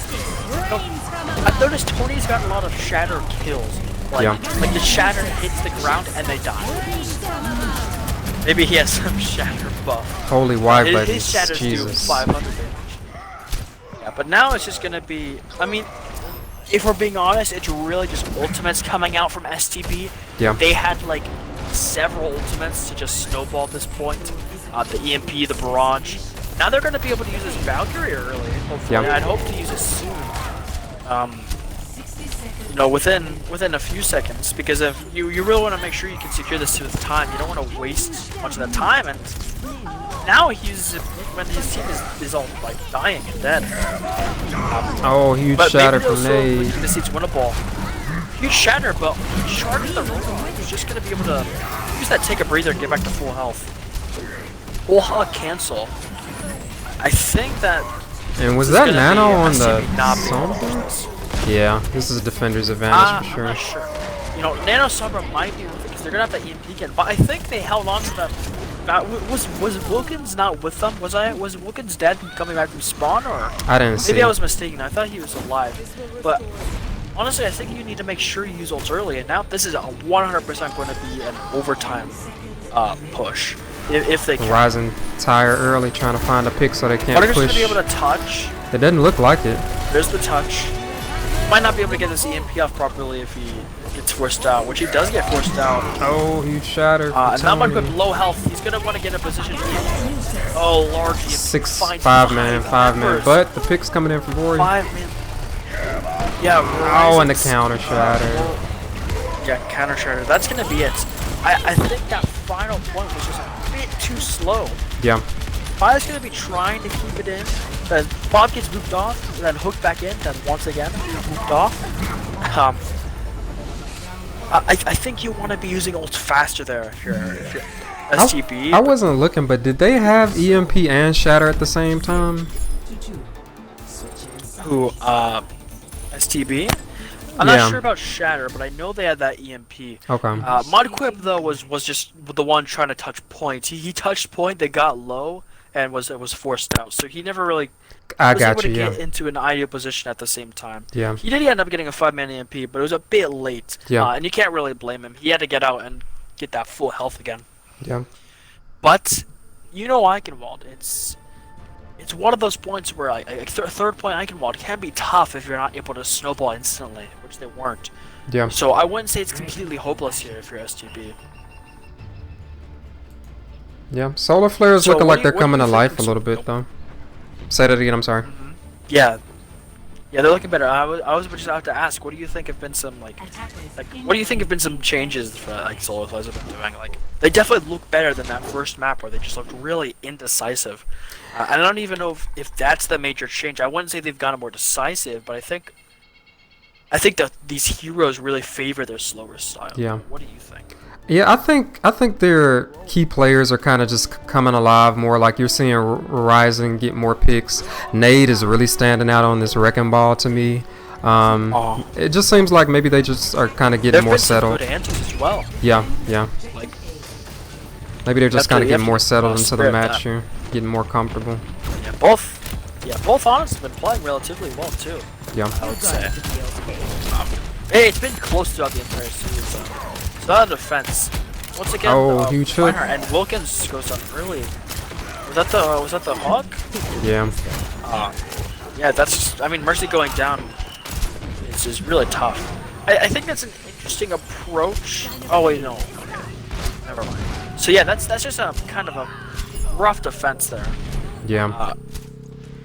I've noticed Tony's got a lot of shatter kills. Like the shatter hits the ground and they die. Maybe he has some shatter buff. Holy wide His buttons, shatters do Jesus. 500 damage. Yeah, but now it's just gonna be. I mean, if we're being honest, it's really just ultimates coming out from STB. Yeah. They had like several ultimates to just snowball at this point. The EMP, the barrage. Now they're gonna be able to use this Valkyrie early. Hopefully, I'd hope to use it soon. Within a few seconds, because if you really want to make sure you can secure this with time, you don't want to waste much of that time. And now he uses it when his team is all like dying and dead. Oh, huge But shatter maybe from also, Nate. this seats winnable. Huge shatter, but he charges the roll. He's just gonna be able to use that take a breather and get back to full health. Full hug cancel. I think that. And was that Nano on the Sombra? something? Yeah, this is a defender's advantage for sure. I'm not sure. Nano Sombra might be with it because they're gonna have that EMP again, but I think they held on to that. Was Wilkins not with them? Was Wilkins dead and coming back from spawn, or I didn't see. maybe I was mistaken. I thought he was alive, but honestly, I think you need to make sure you use ults early. And now this is 100% going to be an overtime push if they can. Rising tire early, trying to find a pick so they can't But they're just push. going to be able to touch. It doesn't look like it. There's the touch. Might not be able to get this EMP off properly if he gets forced out, which he does get forced out. Oh, huge shatter. And now with low health, he's going to want to get in a position to large EMP. 6, Find 5 man, numbers. but the pick's coming in from Rory. 5 man. Yeah. Oh, and the counter shatter. Yeah, counter shatter. That's going to be it. I think that final point was just a bit too slow. Yeah. Fire's going to be trying to keep it in. Then Bob gets booped off, and then hooked back in, then once again booped off. I think you want to be using ults faster there if you're STB. I wasn't looking, but did they have EMP and shatter at the same time? Who, STB? I'm not sure about Shatter, but I know they had that EMP. Okay. Mudquip though was just the one trying to touch point. He touched point, they got low, and was forced out. So he never really was able to get into an ideal position at the same time. Yeah. He did end up getting a 5-man EMP, but it was a bit late. Yeah. And you can't really blame him. He had to get out and get that full health again. Yeah. But Eichenwald, it's one of those points where third point Eichenwald can be tough if you're not able to snowball instantly, which they weren't. Yeah. So I wouldn't say it's completely hopeless here if you're STB. Yeah. Solar Flare is looking like they're coming to life a little bit, though. Say that again, I'm sorry. Yeah. Yeah, they're looking better. I was just about to ask, what do you think have been some like what do you think have been some changes for like Solar Flares have been doing? Like they definitely look better than that first map where they just looked really indecisive. I don't even know if that's the major change. I wouldn't say they've gotten more decisive, but I think that these heroes really favor their slower style. Yeah. What do you think? Yeah, I think their key players are kind of just coming alive more. Like you're seeing Ryzen get more picks. Nade is really standing out on this wrecking ball to me. It just seems like maybe they just are kind of getting more settled. There've been some good answers as well. Yeah. Like Maybe they're just kind of you have getting more to settled into the spirit match that. here, getting more comfortable. both honestly have been playing relatively well too. Yeah. I would say. Hey, it's been close throughout the entire series though. So on defense. Once again, huge hook. And Wilkins goes up early. Was that the hog? Yeah. Yeah, that's just, I mean, Mercy going down is really tough. I think that's an interesting approach. Oh wait, no. Okay. Never mind. So yeah, that's just a kind of a rough defense there. Yeah.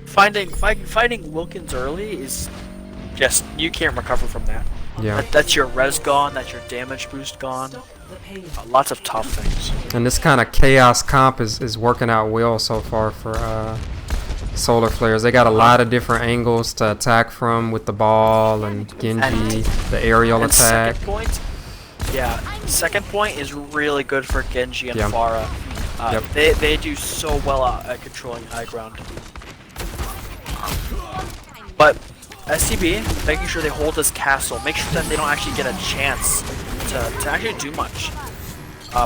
Fighting Wilkins early is just, you can't recover from that. Yeah. That's your res gone, that's your damage boost gone. Lots of tough things. And this kind of chaos comp is working out well so far for Solar Flares. They got a lot of different angles to attack from with the ball and Genji, the aerial attack. Second point is really good for Genji and Yeah. Pharah. Yep. They do so well at controlling high ground. But STB, making sure they hold this castle, make sure that they don't actually get a chance to actually do much.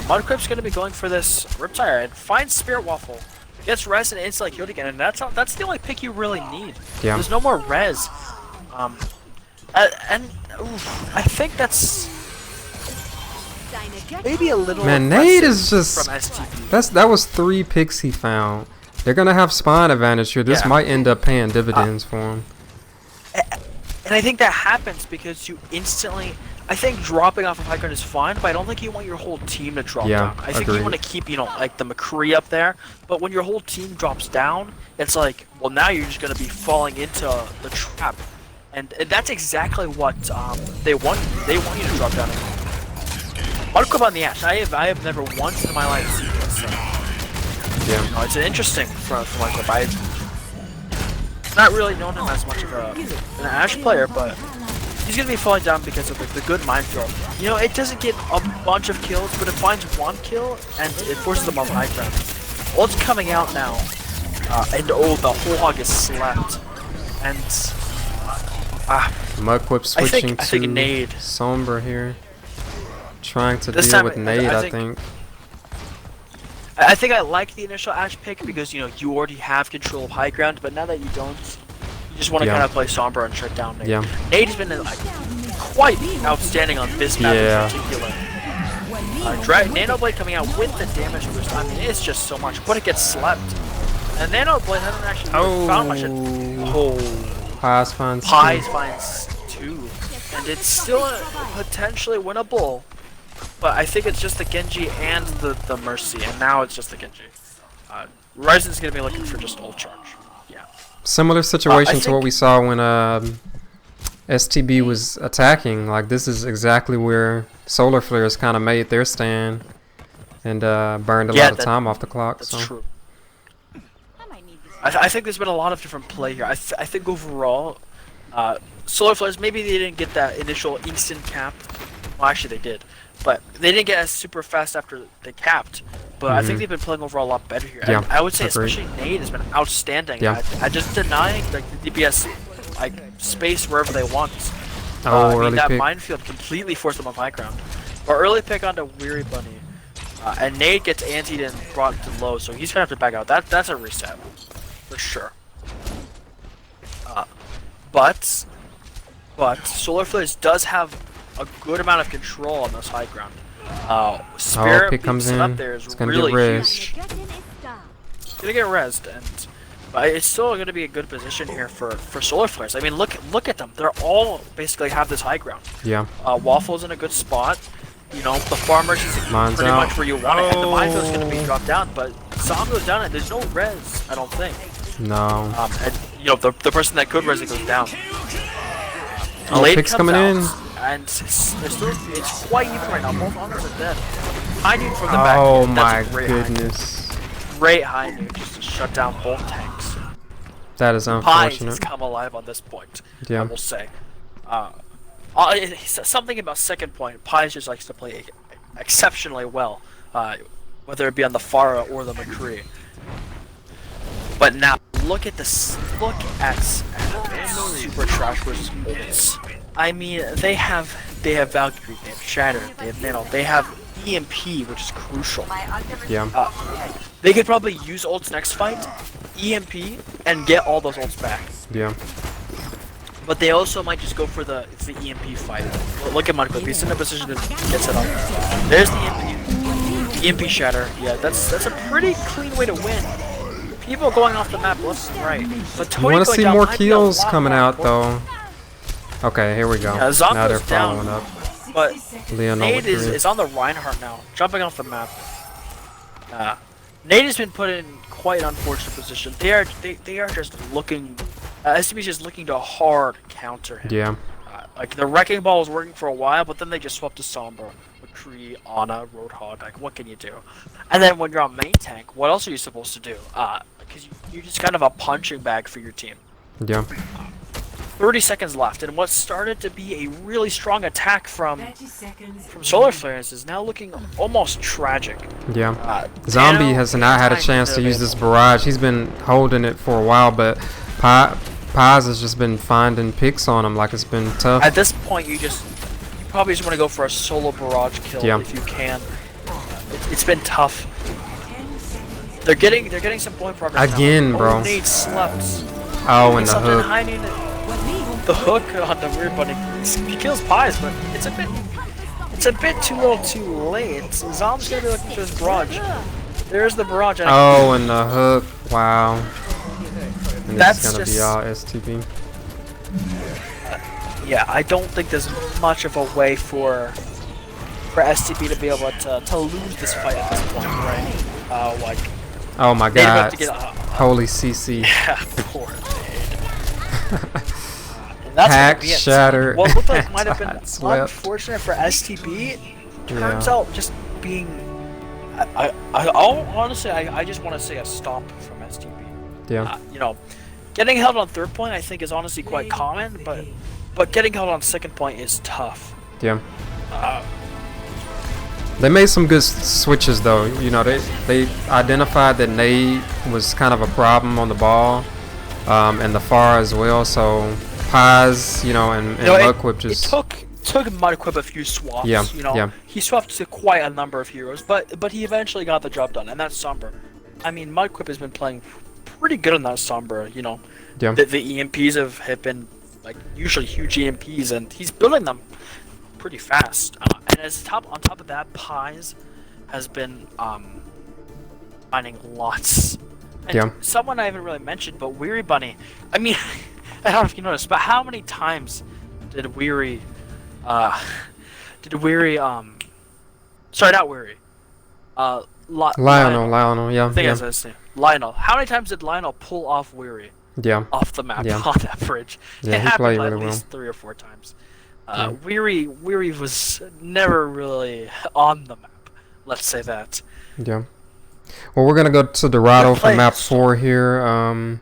Mudcrip's going to be going for this Riptire and finds Spirit Waffle. Gets res and instantly killed again, and that's the only pick you really need. Yeah. There's no more res. I think that's maybe a little Man, Nade aggressive is just from STB. that was 3 picks he found. They're gonna have spawn advantage here. This Yeah. might end up paying dividends for him. And I think that happens because you instantly. I think dropping off of high ground is fine, but I don't think you want your whole team to drop Yeah, down. I think agreed. you want to keep, like the McCree up there, but when your whole team drops down, it's like, well, now you're just going to be falling into the trap. And that's exactly what they want. They want you to drop down. Mudcrip on the Ashe. I have never once in my life seen this. Yeah. No, it's interesting from Mudcrip. I've not really known him as much of an Ashe player, but he's gonna be falling down because of the good minefield. You know, it doesn't get a bunch of kills, but it finds one kill and it forces them off high ground. Ult's coming out now, and the whole hog is slept. And Mudquip switching I think to Nade. Sombra here, trying to This deal time, with Nade. I I think. I think I like the initial Ashe pick because you already have control of high ground, but now that you don't, you just want to Yeah. kind of play Sombra and shut down Nade. Yeah. Nade's been quite outstanding on this map Yeah. in particular. Nanoblade coming out with the damage boost. I mean, it's just so much, but it gets slept. And Nanoblade hasn't actually found much. Pies finds Pies finds 2, and it's still potentially winnable. But I think it's just the Genji and the Mercy, and now it's just the Genji. Ryzen's gonna be looking for just ult charge. Yeah. Similar situation I to what think- we saw when STB was attacking. Like this is exactly where Solar Flares kind of made their stand and burned a lot of time off the clock. That's So true. I think there's been a lot of different play here. I think overall, Solar Flares, maybe they didn't get that initial instant cap. Well, actually they did, but they didn't get as super fast after they capped. But I think they've been playing overall a lot better here. Yeah, I would say agreed. especially Nade has been outstanding. Yeah. At just denying the DPS space wherever they want. Oh, I mean, early that pick. minefield completely forced them off high ground. But early pick onto Weary Bunny. And Nade gets antied and brought to low, so he's gonna have to back out. That's a reset. For sure. But Solar Flares does have a good amount of control on this high ground. Spirit pick being comes set up in. there is It's gonna really get rezzed. huge. It's gonna get rezzed, but it's still gonna be a good position here for Solar Flares. I mean, look at them. They're all basically have this high ground. Yeah. Waffle's in a good spot. The farmers is Mine's pretty out. much where you want it, and the minefield's gonna be dropped down. But Sam goes down, and there's no res. I don't think. No. And you know, the person that could res it goes down. Oh, Late Picks comes coming out, in. and it's quite even right now. Both Honors are dead. High Noon from the back. Oh That's my a great High Noon. goodness. Great High Noon just to shut down both tanks. That is Pies unfortunate. has come alive on this point. I Yeah. will say. Something about second point. Pies just likes to play exceptionally well, whether it be on the Pharah or the McCree. But now look at this. Look at Super Trash versus Bolts. I mean, they have Valkyrie, they have Shatter, they have Nano, they have EMP, which is crucial. Yeah. They could probably use ults next fight, EMP, and get all those ults back. Yeah. But they also might just go for the EMP fight. Look at Mudclip, he's in a position to get set up. There's the EMP Shatter. Yeah, that's a pretty clean way to win. People going off the map left and right. But You Tony want to going see down more might be a kills lot coming more out important. though. Okay, here we go. Yeah, Now Zonko's they're down. following up. But Leon Nate over is on the Reinhardt now, jumping off the map. Nate has been put in quite an unfortunate position. They are just looking. STB is just looking to hard counter him. Yeah. Like the Wrecking Ball was working for a while, but then they just swapped to Sombra, McCree, Ana, Roadhog. Like, what can you do? And then when you're on main tank, what else are you supposed to do? Because you're just kind of a punching bag for your team. Yeah. 30 seconds left, and what started to be a really strong attack from Solar Flares is now looking almost tragic. Yeah. Zombie Nano has not had a is chance to use available. this barrage. He's been holding it for a while, but Paz has just been finding picks on him like it's been tough. At this point, you probably just want to go for a solo barrage kill Yeah. if you can. It's been tough. They're getting some point progress Again, now. bro. Nate slept. Oh, and the Something hook. high needed. The hook on the weird bunny. He kills Pies, but it's a bit too little too late. Zom's gonna be looking for his barrage. There's the barrage. And Oh, and the hook. Wow. And That's it's gonna be just- all STB. yeah, I don't think there's much of a way for STB to be able to lose this fight at this point, right? Like Oh my they'd have god. to get Holy CC. yeah, poor Nate. And that's Hack, gonna be it. shatter, What looked like might have been that's left. unfortunate for STB turns Yeah. out just being. Honestly, I just want to say a stomp from STB. Yeah. You know, getting held on third point I think is honestly quite common, but getting held on second point is tough. Yeah. Uh, They made some good switches though. You know, they identified that Nate was kind of a problem on the ball, and the far as well. So Paz, you know, and you know, Mudquip just it took Mudquip a few swaps. Yeah, You know, yeah. he swapped to quite a number of heroes, but he eventually got the job done, and that's Sombra. I mean, Mudquip has been playing pretty good on that Sombra. You know, yeah, the EMPs have been like usually huge EMPs, and he's building them pretty fast. And on top of that, Pies has been finding lots. And Yeah. someone I haven't really mentioned, but Weary Bunny. I mean, I don't know if you noticed, but how many times did Weary, sorry, not Weary, Lionel, yeah, I think yeah, that's his name. Lionel. How many times did Lionel pull off Weary yeah, off the map Yeah. on that bridge? Yeah, It he happened played at really least well. 3 or 4 times. Yeah. Weary was never really on the map. Let's say that. yeah. Well, we're gonna go to Dorado Good for map place. 4 here.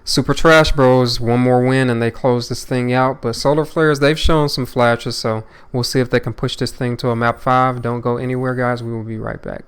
Super Trash Bros, one more win and they close this thing out. But Solar Flares, they've shown some flashes, so we'll see if they can push this thing to a map 5. Don't go anywhere, guys. We will be right back.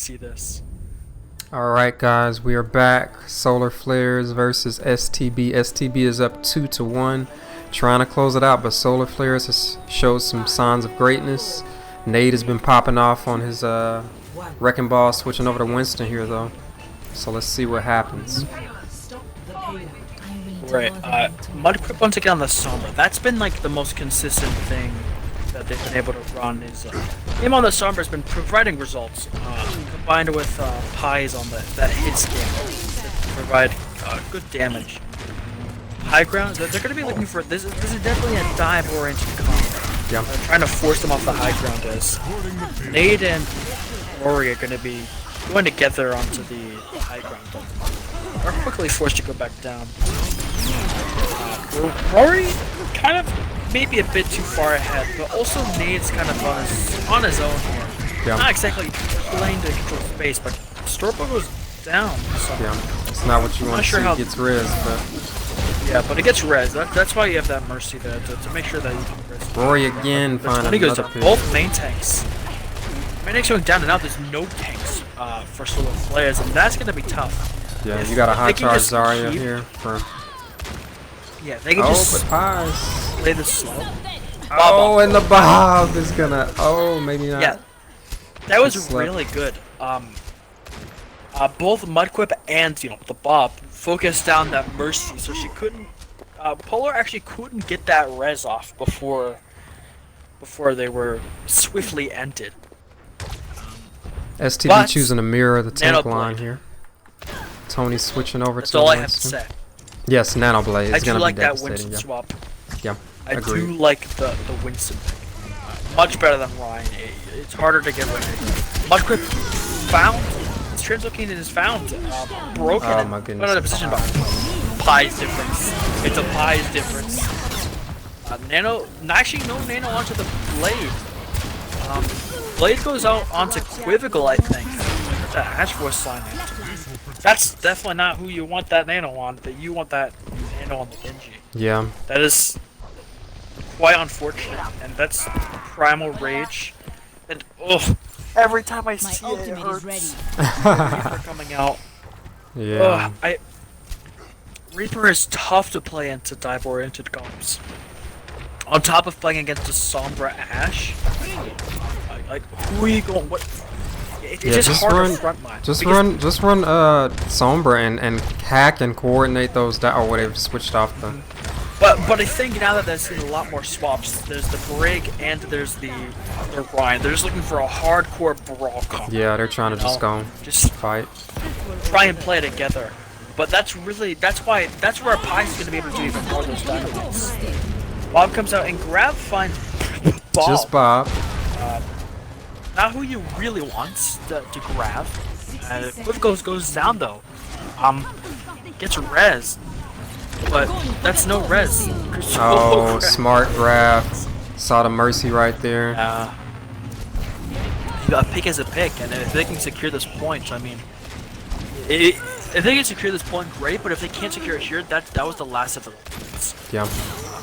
see this. Alright guys, we are back. Solar Flares versus STB. STB is up 2-1. Trying to close it out, but Solar Flares has showed some signs of greatness. Nade has been popping off on his Wrecking Ball, switching over to Winston here though. So let's see what happens. Right, Mudquip once again on the Sombra. That's been like the most consistent thing that they've been able to run. Is him on the Sombra has been providing results, combined with Pies on that hit scan, provide good damage. High ground, they're going to be looking for this. This is definitely a dive-oriented comp. Yeah. Trying to force them off the high ground as Nade and Rory are going to be going together onto the high ground, but are quickly forced to go back down. Rory kind of maybe a bit too far ahead, but also Nade's kind of on his own here. Yeah. Not exactly playing to control space, but Storbo goes down. So Yeah, it's not what you want to sure see. how- It gets res, but yeah, but it gets res. That's why you have that Mercy there to make sure that you can res. Rory again That's when finding he goes another to pick. both main tanks. Main tanks going down and out. There's no tanks for Solar Flares, and that's gonna be tough. Yeah, If you got a they high can charge just Zarya keep- here for. Yeah, they can Oh, just but Pies. play this slow. Oh, and the Bob is gonna. Oh, maybe not. Yeah, that was Just slept. really good. Both Mudquip and the Bob focused down that Mercy, so she couldn't. Polar actually couldn't get that res off before they were swiftly ended. STB But- choosing to mirror the tank Nanoblade. line here. Tony switching over That's to all I have to Winston. say. Yes, Nanoblade I is do gonna like be that devastating. Winston Yeah. swap. Yeah, I agreed. do like the Winston pick. Much better than Ryan. It's harder to get rid of. Mudquip found. His translocating is found. Broken. Oh and my put goodness. out of position, but Pie's difference. It's a Pie's difference. Nano. Actually, no Nano onto the Blade. Blade goes out onto Quizzical, I think. The Ash Force line. That's definitely not who you want that Nano on, but you want that Nano on the Genji. Yeah. That is quite unfortunate, and that's Primal Rage. And every time I My see it, it ultimate is hurts. ready. Reaper coming out. Yeah. Reaper is tough to play into dive-oriented comps. On top of playing against a Sombra Ashe, like who are you going? What? It's Yeah, just just hard run- to frontline. Just because- run Sombra and hack and coordinate those down. Oh, whatever, switched off the. But I think now that there's been a lot more swaps, there's the Brig and there's the Ryan. They're just looking for a hardcore brawl comp. Yeah, they're trying to just go Just fight. try and play together. But that's where Pie's is gonna be able to do even more of those dynamites. Bob comes out and Grab finds Bob. Just Bob. Not who you really want to grab. Cliff goes down though. Gets res. But that's no res. Oh, smart grab. Saw the Mercy right there. A pick is a pick, and if they can secure this point, I mean, if they can secure this point, great. But if they can't secure it here, that was the last of the points. Yeah.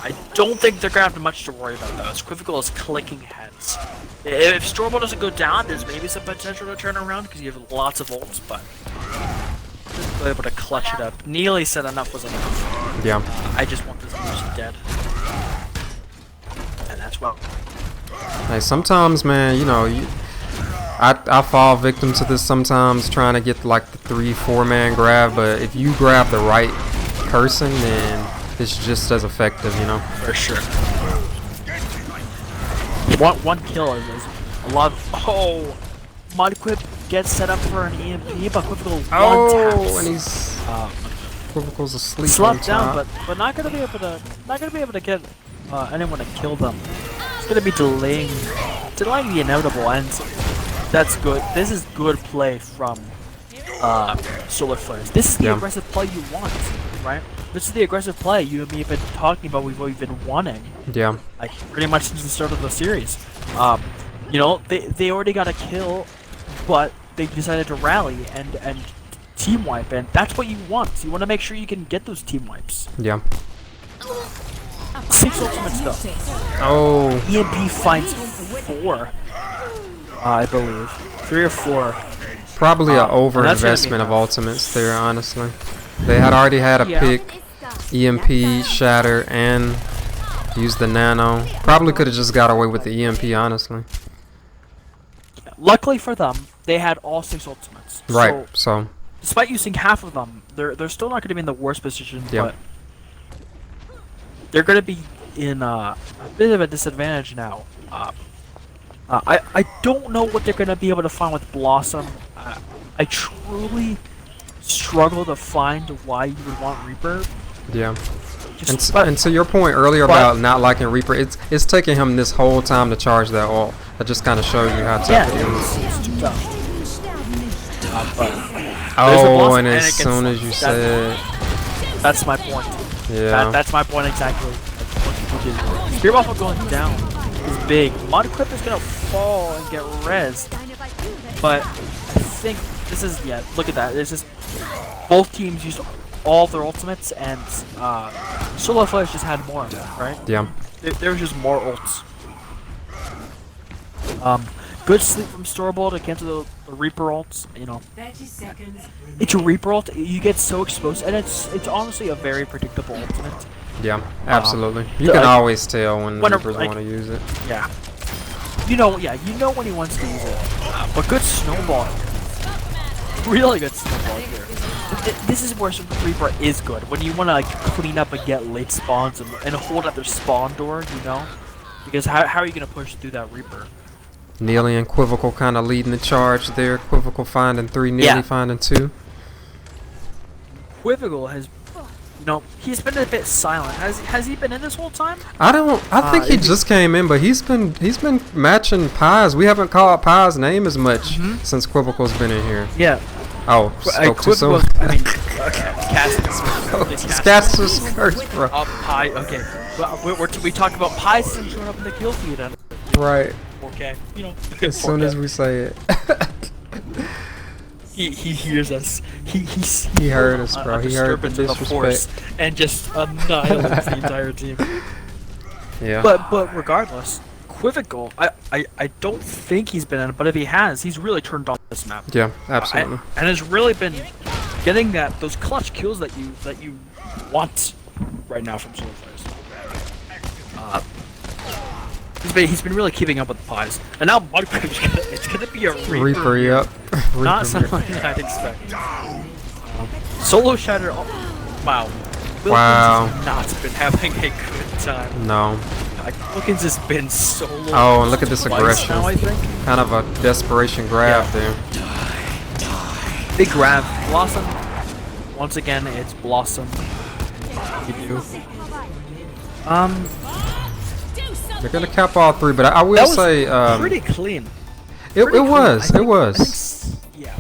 I don't think they're gonna have much to worry about though. As Quizzical is clicking heads. If Storbo doesn't go down, there's maybe some potential to turn around because you have lots of ults, but just able to clutch it up. Neely said enough was enough. Yeah. I just want this person dead, and that's well. Hey, sometimes, man, I fall victim to this sometimes, trying to get like the 3-4 man grab, but if you grab the right person, then it's just as effective, For sure. One kill is a lot. Mudquip gets set up for an EMP, but Quizzical one Oh, taps. and he's Quizical's asleep. Slept on down, top. but not gonna be able to get anyone to kill them. It's gonna be delaying the inevitable, and that's good. This is good play from Solar Flares. This is the Yeah. aggressive play you want, right? This is the aggressive play you and me have been talking about. We've been wanting, Yeah. like pretty much since the start of the series. They already got a kill, but they decided to rally and team wipe, and that's what you want. You want to make sure you can get those team wipes. Yeah. 6 ultimates though. Oh. EMP finds 4, I believe. 3 or 4. Probably an And that's gonna be overinvestment of enough. ultimates there, honestly. They had already had a Yeah. pick, EMP, Shatter, and used the Nano. Probably could have just got away with the EMP, honestly. Luckily for them, they had all 6 ultimates. Right, So, so, despite using half of them, they're still not going to be in the worst position, Yeah. but they're going to be in a bit of a disadvantage now. I don't know what they're going to be able to find with Blossom. I truly struggle to find why you would want Reaper. yeah. Just, And to your point earlier but- about not liking Reaper, it's taking him this whole time to charge that ult. That just kind of shows you how tough yeah, it is. it's too tough. But Oh, Blossom, and and as it gets- soon as you said, that's my point. yeah, That's my point exactly. Spear Buffalo going down is big. Mudquip is gonna fall and get rezzed, but I think this is look at that. This is both teams used all their ultimates, and Solar Flares just had more of them, right? yeah, There was just more ults. Good sleep from Storebolt to cancel the Reaper ults. You know, 30 seconds. it's a Reaper ult. You get so exposed, and it's honestly a very predictable ultimate. yeah, absolutely. You so can I- always tell when when a- Reapers like- want to use it. Yeah. You know when he wants to use it. But good snowball. Really good snowball here. This is where Reaper is good. When you want to like clean up and get late spawns and hold at their spawn door, you know? Because how are you going to push through that Reaper? Neely and Quizzical kind of leading the charge there. Quizzical finding 3, Neely Yeah. finding 2. Quizzical has, he's been a bit silent. Has he been in this whole time? I think he if he- just came in, but he's been matching Pies. We haven't called Pies' name as much Mm-hmm. since Quizzical's been in here. Yeah. Oh, spoke too soon. Quizzical, I mean, okay, Castus curse, bro. Pie, okay. Well, we talk about Pie since showing up in the kill feed, and Right. okay, As soon as we say it. he hears us. He heard us, bro. A He heard the disturbance of the force disrespect. and just annihilates the entire team. Yeah. But regardless, Quizzical, I don't think he's been in it, but if he has, he's really turned on this map. Yeah, absolutely. And has really been getting those clutch kills that you want right now from Solar Flares. He's been really keeping up with the Pies, and now Mudquip it's gonna be a Reaper, yep. Not Reaper, something I'd expect. Solo Shatter. Wow. Wilkins Wow. has not been having a good time. No. Like, Wilkins has been solo. Oh, and look at this twice aggression. now, I think. Kind of a desperation grab Yeah. there. Big grab. Blossom. Once again, it's Blossom. You do. They're gonna cap all 3, but I will That was say pretty clean. it pretty was. clean. It was. Yeah.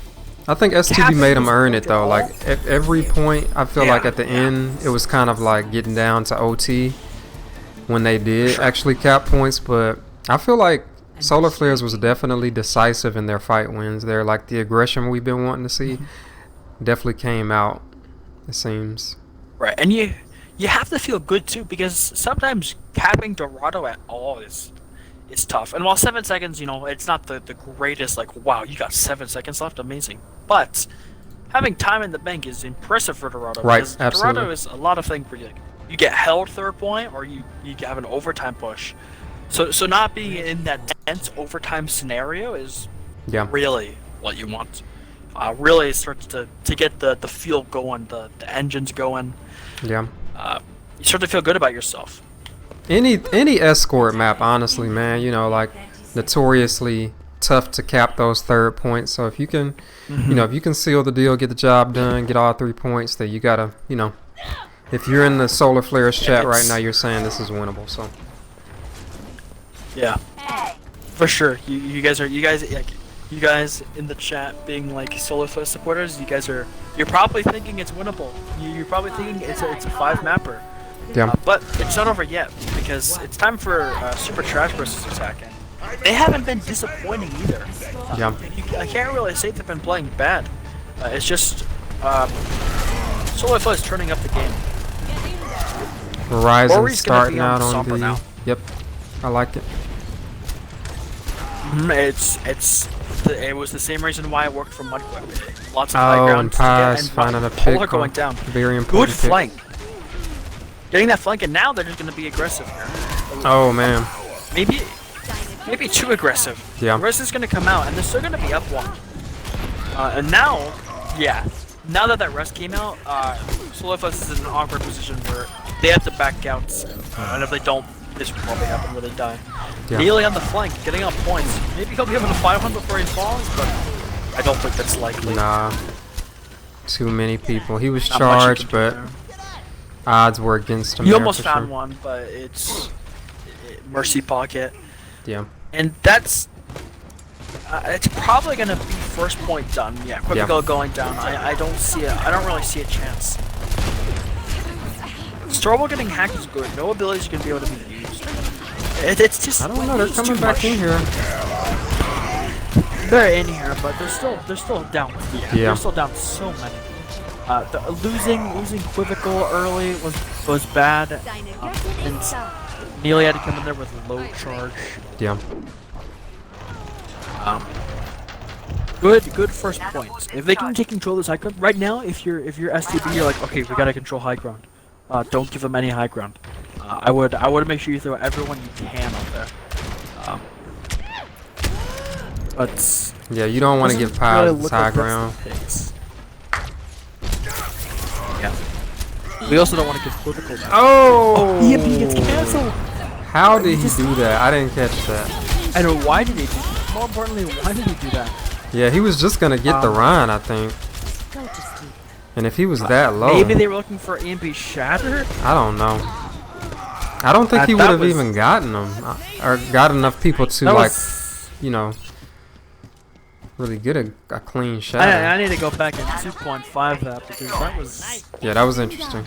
I think STB Capping made him was earn it though. all- Like at every point, I feel like Yeah, at the yeah. end, it was kind of like getting down to OT when they did actually cap points. But I feel like Solar Flares was definitely decisive in their fight wins. There, like the aggression we've been wanting to see, definitely came out. It seems. Right, and you have to feel good too, because sometimes capping Dorado at all is tough. And while 7 seconds, it's not the greatest, like, wow, you got 7 seconds left, amazing. But having time in the bank is impressive for Dorado. Right, because absolutely. Dorado is a lot of things for you. You get held third point, or you have an overtime push. So not being in that tense overtime scenario is Yeah. really what you want. Really starts to get the feel going, the engines going. Yeah. You start to feel good about yourself. Any escort map, honestly, man, like notoriously tough to cap those third points. So if you can, if you can seal the deal, get the job done, get all 3 points, then you gotta, if you're in the Solar Flares chat right now, you're saying this is winnable. So Yeah, for sure. You guys in the chat being like Solar Flare supporters, you're probably thinking it's winnable. You're probably thinking it's a 5 mapper. yeah, But it's not over yet, because it's time for Super Trash versus Attack. And they haven't been disappointing either. yeah, I can't really say they've been playing bad. It's just Solar Flare is turning up the game. Verizon Ori's gonna starting be on out on Sombra the. now. Yep, I like it. It's It was the same reason why it worked for Mudquip. Lots of high Oh, ground and to get, pass, and finding a Polar pick. going down. Very Good important pick. flank. Getting that flank, and now they're just going to be aggressive here. Oh man. Maybe too aggressive. Yeah. Riz is going to come out, and they're still going to be up one. And now, yeah, now that rest came out, Solarflex is in an awkward position where they have to back out, and if they don't, this will probably happen where they die. Yeah. Neely on the flank, getting up points. Maybe he'll be able to 500 before he falls, but I don't think that's likely. Nah. Too many people. He was Not much you charged, can do but there. odds were against him. He there almost for found sure. one, but it's Mercy Pocket. Yeah. And that's it's probably gonna be first point done. Yeah, Quizzical going down. I don't see it. I don't really see a chance. Storble getting hacked is good. No abilities are gonna be able to be used. It's just I don't know. They're it's coming too back much. in here. They're in here, but they're still down. Yeah. They're still down so many. Losing Quizzical early was bad. And Neely had to come in there with low charge. Yeah. Good first points. If they can take control of this high ground, right now, if you're STB, you're like, okay, we gotta control high ground. Don't give them any high ground. I would make sure you throw everyone you can up there. But Yeah, you don't want to give doesn't Pies really this look high like that's ground. the case. Yeah. We also don't want to give Quizzical that. Oh! EMP gets cancelled. How did he do that? I didn't catch that. I know why did he do that? More importantly, why did he do that? Yeah, he was just gonna get the Rhine, I think. Go to sleep. And if he was that low, Maybe they were looking for EMP Shatter? I don't know. I don't think he would that have was- even gotten them, or got enough people to That like, was... you know, really get a clean shot. I need to go back and 2.5 that because that was. Yeah, that was interesting.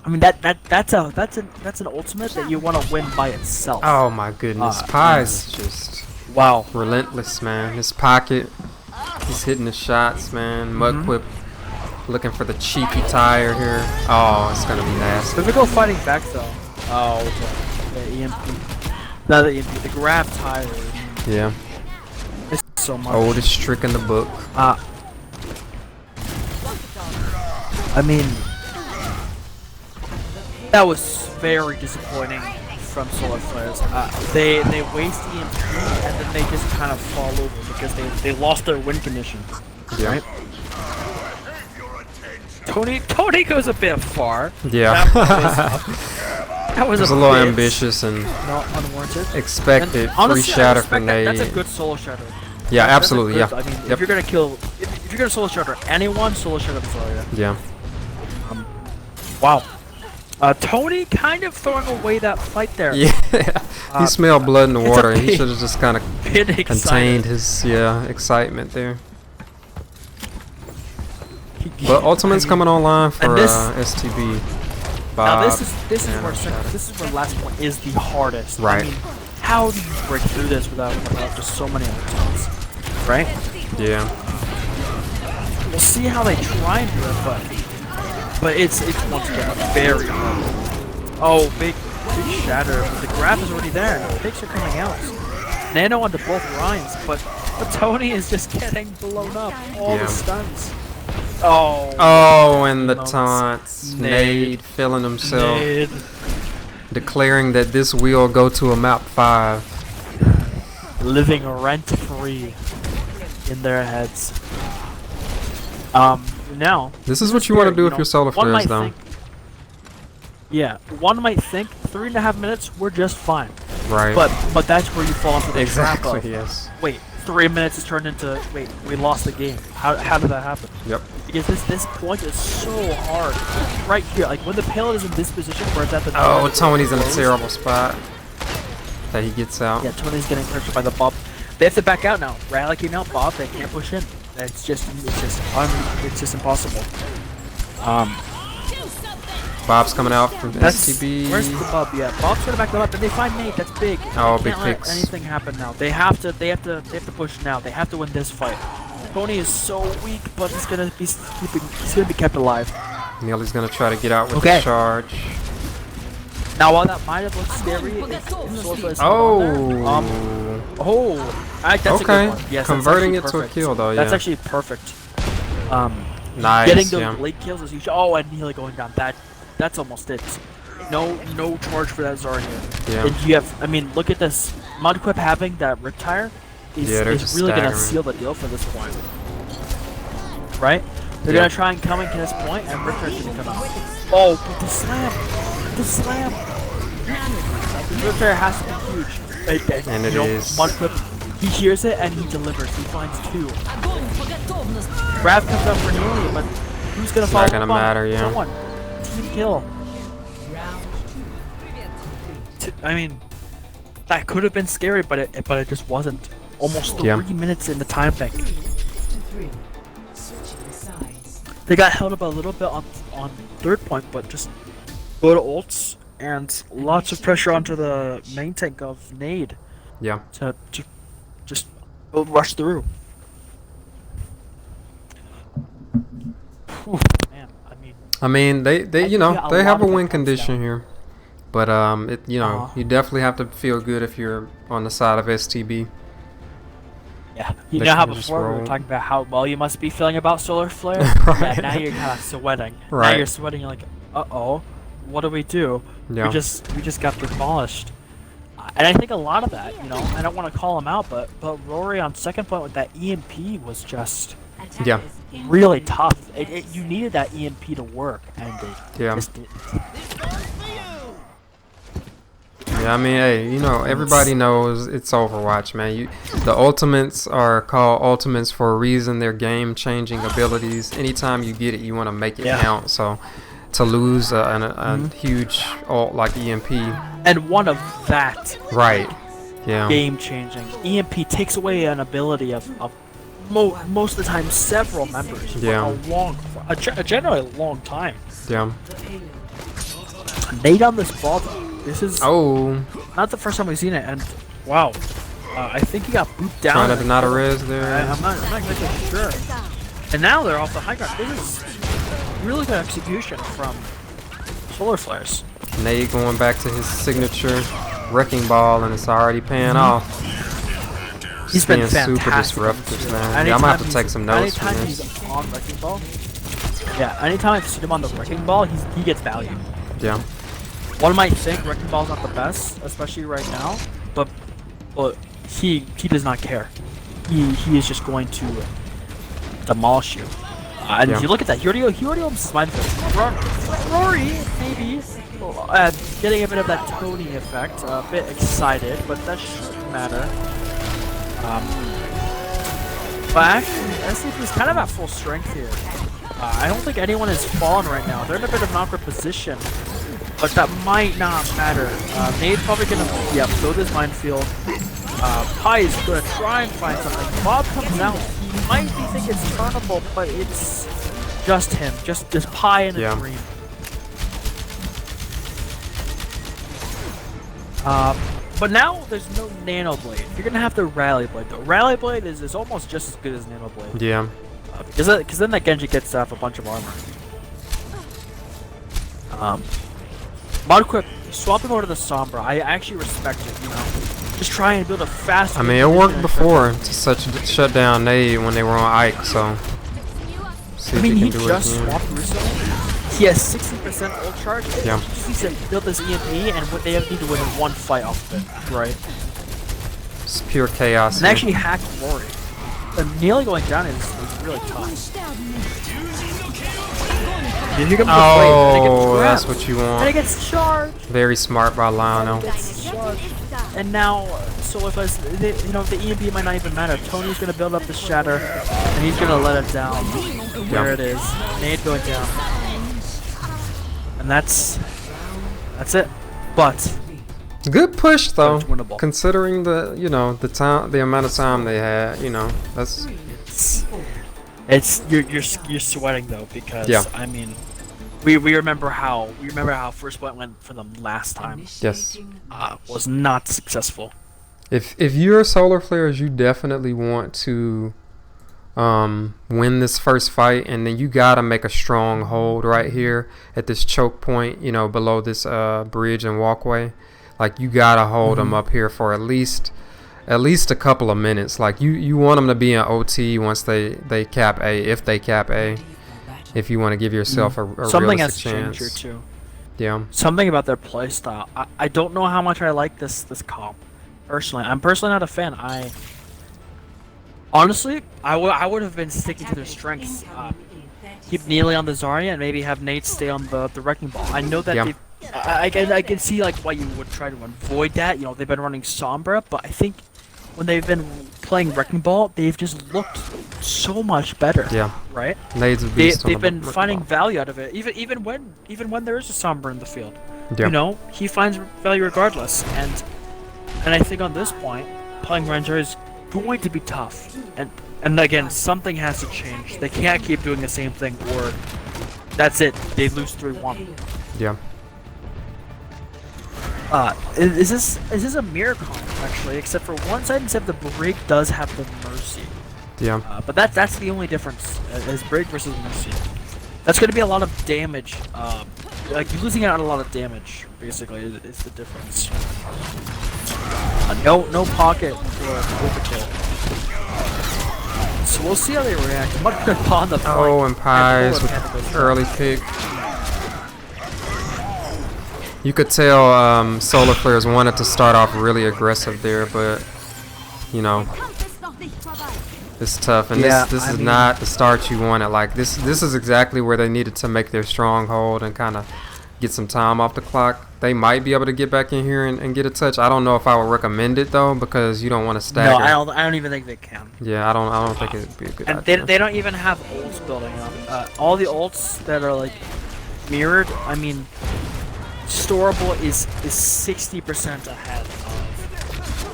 I mean that's an ultimate that you want to win by itself. Oh my goodness, Pies just Wow. relentless, man. His pocket, he's hitting the shots, man. Mudquip looking for the cheeky tire here. Oh, it's gonna be nasty. Difficult fighting back though. Oh, the EMP. Not the EMP. The grab tire. Yeah, It's so much. oldest trick in the book. I mean, that was very disappointing from Solar Flares. They waste EMP and then they just kind of fall over because they lost their win condition. Yeah, Right? Tony goes a bit far. yeah. That was It was a little bit ambitious and not unwarranted. expected. And honestly, Free I shatter respect that. grenade. That's a good solo shatter. Yeah, That's a absolutely. good- Yeah, I mean, Yep. if you're gonna kill, if you're gonna solo shatter anyone, solo shatter the Zarya. yeah. Wow. Tony kind of throwing away that fight there. Yeah, he smelled blood in the it's a water. He big- should have just kind of Bit excited. contained his excitement there. But Ultimate's coming online for And this- STB. Now Bob, this is and where Shadow. this is where last point is the hardest. Right. I mean, how do you break through this without just so many ultimates? Right. Yeah, We'll see how they try and do it, but it's once again very hard. Oh, big shatter. But the grab is already there. The picks are coming out. Nano onto both Ryans, but Tony is just getting blown up. All Yeah. the stuns. Oh. Oh, and the Emotes. taunts. Nade. Nade feeling himself, Mid. declaring that this will go to a map 5. Living rent free in their heads. Now. This is what you want to do if you're solar one flares, might though. think- Yeah, one might think 3.5 minutes, we're just fine. Right. But that's where you fall into the trap exactly. of, Yes. wait, 3 minutes is turned into, wait, we lost the game. How did that happen? Yep. Because this point is so hard. Right here, like when the payload is in this position where it's at the Oh, door, Tony's in a closed. terrible spot. That he gets out. Yeah, Tony's getting pressured by the Bob. They have to back out now. Rally came out, Bob, they can't push in. It's just impossible. Bob's coming out from STB. Where's the Bob? Yeah, Bob's gonna back them up, and they find Nate. That's big. Oh, They big can't let picks. anything happen now. They have to push now. They have to win this fight. Tony is so weak, but he's gonna be kept alive. Neely's gonna try to get out with Okay. the charge. Now, while that might have looked scary, if Solar Flares that's a Okay. good one. Yes, Converting that's it to a perfect. kill, though, That's yeah. actually perfect. Nice, Getting those yeah. late kills is huge. Oh, and Neely going down. That's almost it. No charge for that Zarya. Yeah. And you have, I mean, look at this. Mudquip having that Riptire Yeah, they're is just really gonna staggering. seal the deal for this point. Right? They're Yeah. gonna try and come and get this point, and Riptire's gonna come out. Oh, but the slam! The slam! Riptire has to be huge. And it is. Mudquip, he hears it and he delivers. He finds 2. Rav comes up for Neely, but who's gonna follow not gonna up on it? matter, yeah. Someone. Team kill. I mean, that could have been scary, but it just wasn't. Almost 3 Yeah. minutes in the time bank. They got held up a little bit on third point, but just go to ults and lots of pressure onto the main tank of Nade Yeah. to just go rush through. Whew, man, I mean, they think you know, a they lot have a of it win comes condition down. here. But it you know, Uh-huh. you definitely have to feel good if you're on the side of STB. yeah. You They know how can just before we were roll. talking about how well you must be feeling about Solar Flare? Right. Yeah, now you're kind of sweating. Now Right. you're sweating. You're like, uh-oh, what do we do? Yeah. We just got demolished. And I think a lot of that, you know, I don't want to call him out, but Rory on second point with that EMP was just Yeah. really tough. You needed that EMP to work, and it Yeah. just didn't. Yeah, I mean, hey, you know, everybody knows it's Overwatch, man. The ultimates are called ultimates for a reason. They're game-changing abilities. Anytime you get it, you want to make it Yeah. count. So, to lose a huge ult like EMP, And one of that right? Yeah, game-changing EMP takes away an ability of most of the time several members for Yeah. a generally long time. yeah. Nade on this ball, though. This is Oh, not the first time we've seen it, and wow, I think he got booped down. trying to deny the res I'm there. not exactly sure. And now they're off the high ground. This is really good execution from Solar Flares. Nade going back to his signature wrecking ball, and it's already paying off. He's been being super fantastic. disruptive, man. Yeah, I'm Anytime gonna have to he's- take some notes from Anytime this. he's on Wrecking Ball, yeah, anytime I've seen him on the Wrecking Ball, he gets value. Yeah, One might think Wrecking Ball's not the best, especially right now, but he does not care. He is just going to demolish you. And Yeah. you look at that, he already almost mind Rory, maybe, getting a bit of that Tony effect, a bit excited, but that shouldn't matter. But actually, SCP is kind of at full strength here. I don't think anyone has fallen right now. They're in a bit of an awkward position, but that might not matter. Nade's probably gonna, build his minefield. Pi is gonna try and find something. Bob comes out. He might be thinking it's turnable, but it's just him. Just Pi in a Yeah. dream. But now there's no Nano Blade. You're gonna have the Rally Blade though. Rally Blade is almost just as good as Nano Blade. yeah. Because then that Genji gets to have a bunch of armor. Mudquip, swap him over to the Sombra. I actually respect it, you know. Just try and build a fast. I mean, it worked before to shut down Nade when they were on Ike, so see I if mean, he he can do just it again. swapped recently. He has 60% ult charge. Yeah. He just needs to build this EMP, and what they need to win one fight off of it, right? It's pure chaos. And here. actually hack Rory. And Neely going down is really tough. Here comes the blade, and it gets Oh, that's grabbed. what you And it want. gets charged. Very smart by Lionel. And now, Solar Flares, you know, the EMP might not even matter. Tony's gonna build up the shatter, and he's gonna let it down. There Yeah. it is. Nade going down. And that's it. But Good push though, It's winnable. considering the amount of time they had. You know, that's it's you're sweating though, because Yeah. I mean, we remember how First Point went for them last time. yes. Was not successful. If you're Solar Flares, you definitely want to win this first fight, and then you gotta make a strong hold right here at this choke point, you know, below this bridge and walkway. Like, you gotta hold them up here for at least a couple of minutes. Like, you want them to be in OT once they cap A, if they cap A, if you want to give yourself a Something has realistic changed chance. here too. Yeah. Something about their playstyle. I don't know how much I like this comp. Personally, I'm personally not a fan. Honestly, I would have been sticking to their strengths. Keep Neely on the Zarya and maybe have Nate stay on the Wrecking Ball. I know that Yeah. I can see like why you would try to avoid that. You know, they've been running Sombra, but I think when they've been playing Wrecking Ball, they've just looked so much better. Yeah. Right? Nade's a beast. They've been finding value out of it, even when there is a Sombra in the field. Yeah. You know, he finds value regardless, and I think on this point, playing Ranger is going to be tough, and again, something has to change. They can't keep doing the same thing, or that's it. They lose 3-1. Yeah. Is this a mirror comp actually? Except for one side, except the Brig does have the Mercy. Yeah. But that's the only difference is Brig versus Mercy. That's going to be a lot of damage. Like you're losing out on a lot of damage. Basically, is the difference. No pocket for overkill. So we'll see how they react. Much good on the point. Oh, and Pies with Panda early pick. You could tell Solar Flares wanted to start off really aggressive there, but you know, it's tough, and Yeah, this I is mean- not the start you wanted. Like this is exactly where they needed to make their stronghold and kind of get some time off the clock. They might be able to get back in here and get a touch. I don't know if I would recommend it though, because you don't want to stagger. No, I don't even think they can. Yeah, I don't think it'd be a good And idea. they don't even have ults building up. All the ults that are like mirrored, I mean, Storable is 60% ahead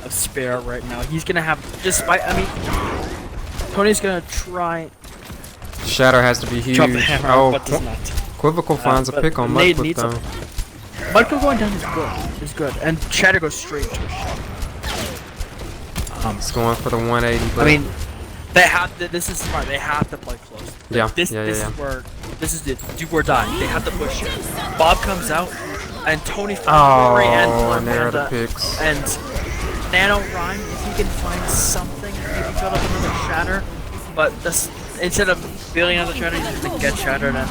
of Spare right now. He's gonna have, despite, I mean, Tony's gonna try Shatter has to be huge. drop the hammer, Oh, but does not. Quizzical finds a but pick on Nade Mudfoot needs though. him. Mudfoot going down is good, and Shatter goes straight to a shot. It's going for the 180. But I mean, they have to, this is smart. They have to play close. Yeah, This yeah. is where this is it. Do or die. They have to push it. Bob comes out, and Tony from the very end Oh, for and there are the Amanda, picks. and Nano Rhyme, if he can find something, maybe build up another Shatter. But this, instead of building another Shatter, he's just gonna get Shattered. And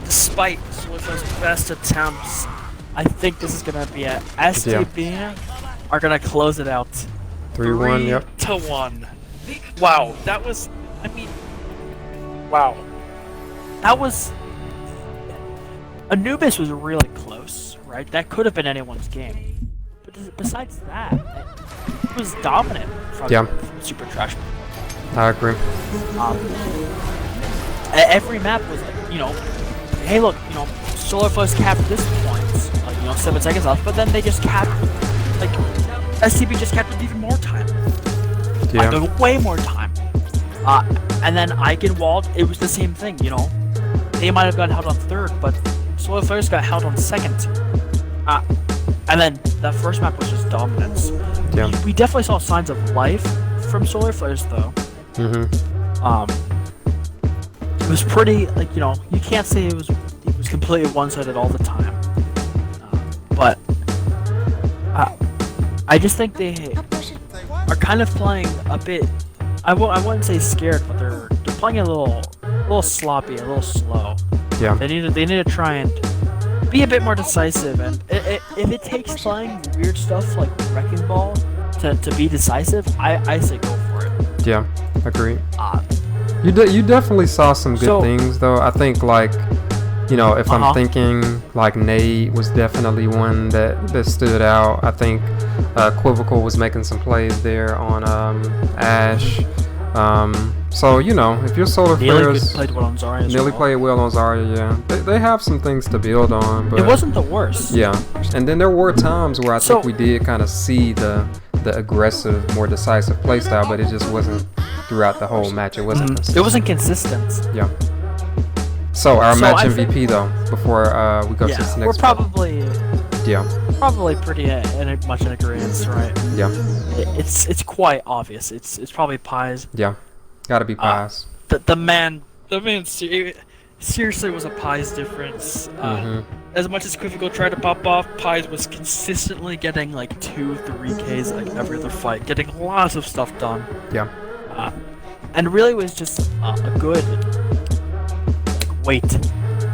despite Swift's best attempts, I think this is gonna be a STB are gonna close it out. 3-1. Yep. 3-1. Wow, that was. I mean, wow, that was. Anubis was really close, right? That could have been anyone's game. But besides that, it was dominant from, Yeah. from Super Trash. I agree. Every map was like, you know, hey, look, you know, Solar Flow's capped this point, like, you know, 7 seconds left, but then they just capped, like, SCB just capped with even more time. Yeah. Like, way more time. And then Eichenwald, it was the same thing, you know. They might have gotten held on third, but Solar Flares got held on second. And then that first map was just dominance. Yeah. We definitely saw signs of life from Solar Flares, though. It was pretty, like, you know, you can't say it was completely one-sided all the time. But I just think they are kind of playing a bit. I wouldn't say scared, but they're playing a little sloppy, a little slow. Yeah. They need to try and be a bit more decisive, and if it takes playing weird stuff like Wrecking Ball to be decisive, I say go for it. Yeah. Agree. You definitely saw some good things though. I think, like, you know, if I'm thinking, like, Nade was definitely one that stood out. I think Quizzical was making some plays there on Ashe. So, you know, if you're Solar Flares, played well on Zarya as Nearly well. played well on Zarya, yeah. They have some things to build on, but It wasn't the worst. yeah. And then there were times where I think we did kind of see the aggressive, more decisive playstyle, but it just wasn't throughout the whole match. It wasn't consistent. It wasn't consistent. Yeah. So our match I MVP though, before we go to this we're next probably pretty much in agreement, right? Yeah. It's quite obvious. It's probably Pies. Yeah. Gotta be Pies. The man seriously was a Pies difference. As much as Quizzical tried to pop off, Pies was consistently getting like 2-3 Ks like every other fight, getting lots of stuff done. Yeah. And really was just a good weight,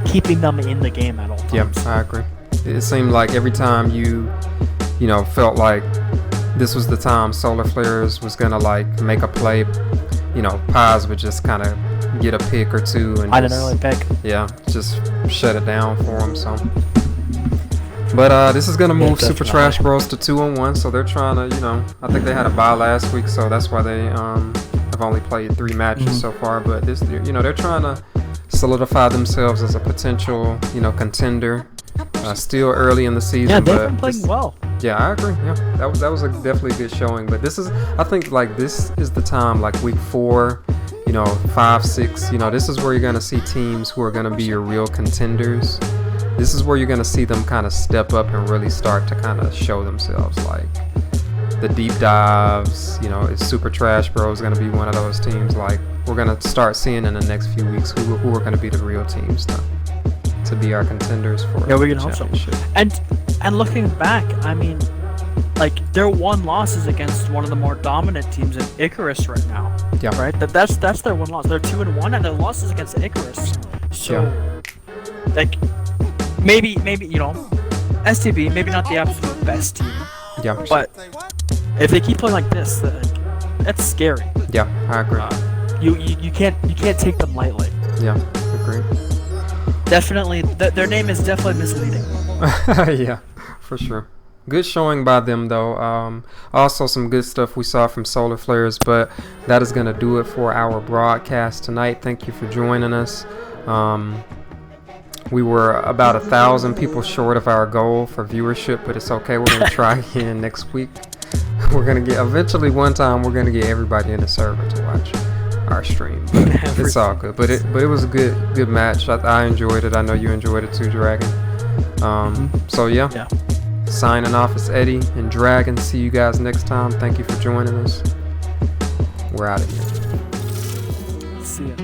keeping them in the game at all times. Yeah, I agree. It seemed like every time you felt like this was the time Solar Flares was gonna like make a play, Pies would just kind of get a pick or two and I didn't really pick. Yeah, just shut it down for them. So, but this is gonna move Super Trash Bros to 2-1. So they're trying to, I think they had a bye last week, so that's why they have only played 3 matches so far. But this, they're trying to solidify themselves as a potential, contender. Still early in the season. Yeah, they've but been playing well. Yeah, I agree. Yeah, that was definitely a good showing. But I think like this is the time, like week 4, 5, 6. This is where you're gonna see teams who are gonna be your real contenders. This is where you're gonna see them kind of step up and really start to kind of show themselves. Like the deep dives. Is Super Trash Bros gonna be one of those teams? Like we're gonna start seeing in the next few weeks who are gonna be the real teams to be our contenders for we can the hope so. championship. And looking back, I mean, like their one loss is against one of the more dominant teams in Icarus right now. Yeah. Right. That's their one loss. They're 2-1, and their loss is against Icarus. So, like, maybe STB maybe not the absolute best team. Yeah. But if they keep playing like this, that's scary. Yeah, I agree. You can't take them lightly. Yeah, agree. Definitely, their name is definitely misleading. Yeah, for sure. Good showing by them though. Also some good stuff we saw from Solar Flares, but that is going to do it for our broadcast tonight. Thank you for joining us. We were about 1,000 people short of our goal for viewership, but it's okay. We're going to try again next week. We're going to get, eventually one time, we're going to get everybody in the server to watch our stream. But it's all good. But it was a good match. I enjoyed it. I know you enjoyed it too, Dragon. So yeah. Signing off, it's Eddie and Dragon. See you guys next time. Thank you for joining us. We're out of here. See ya.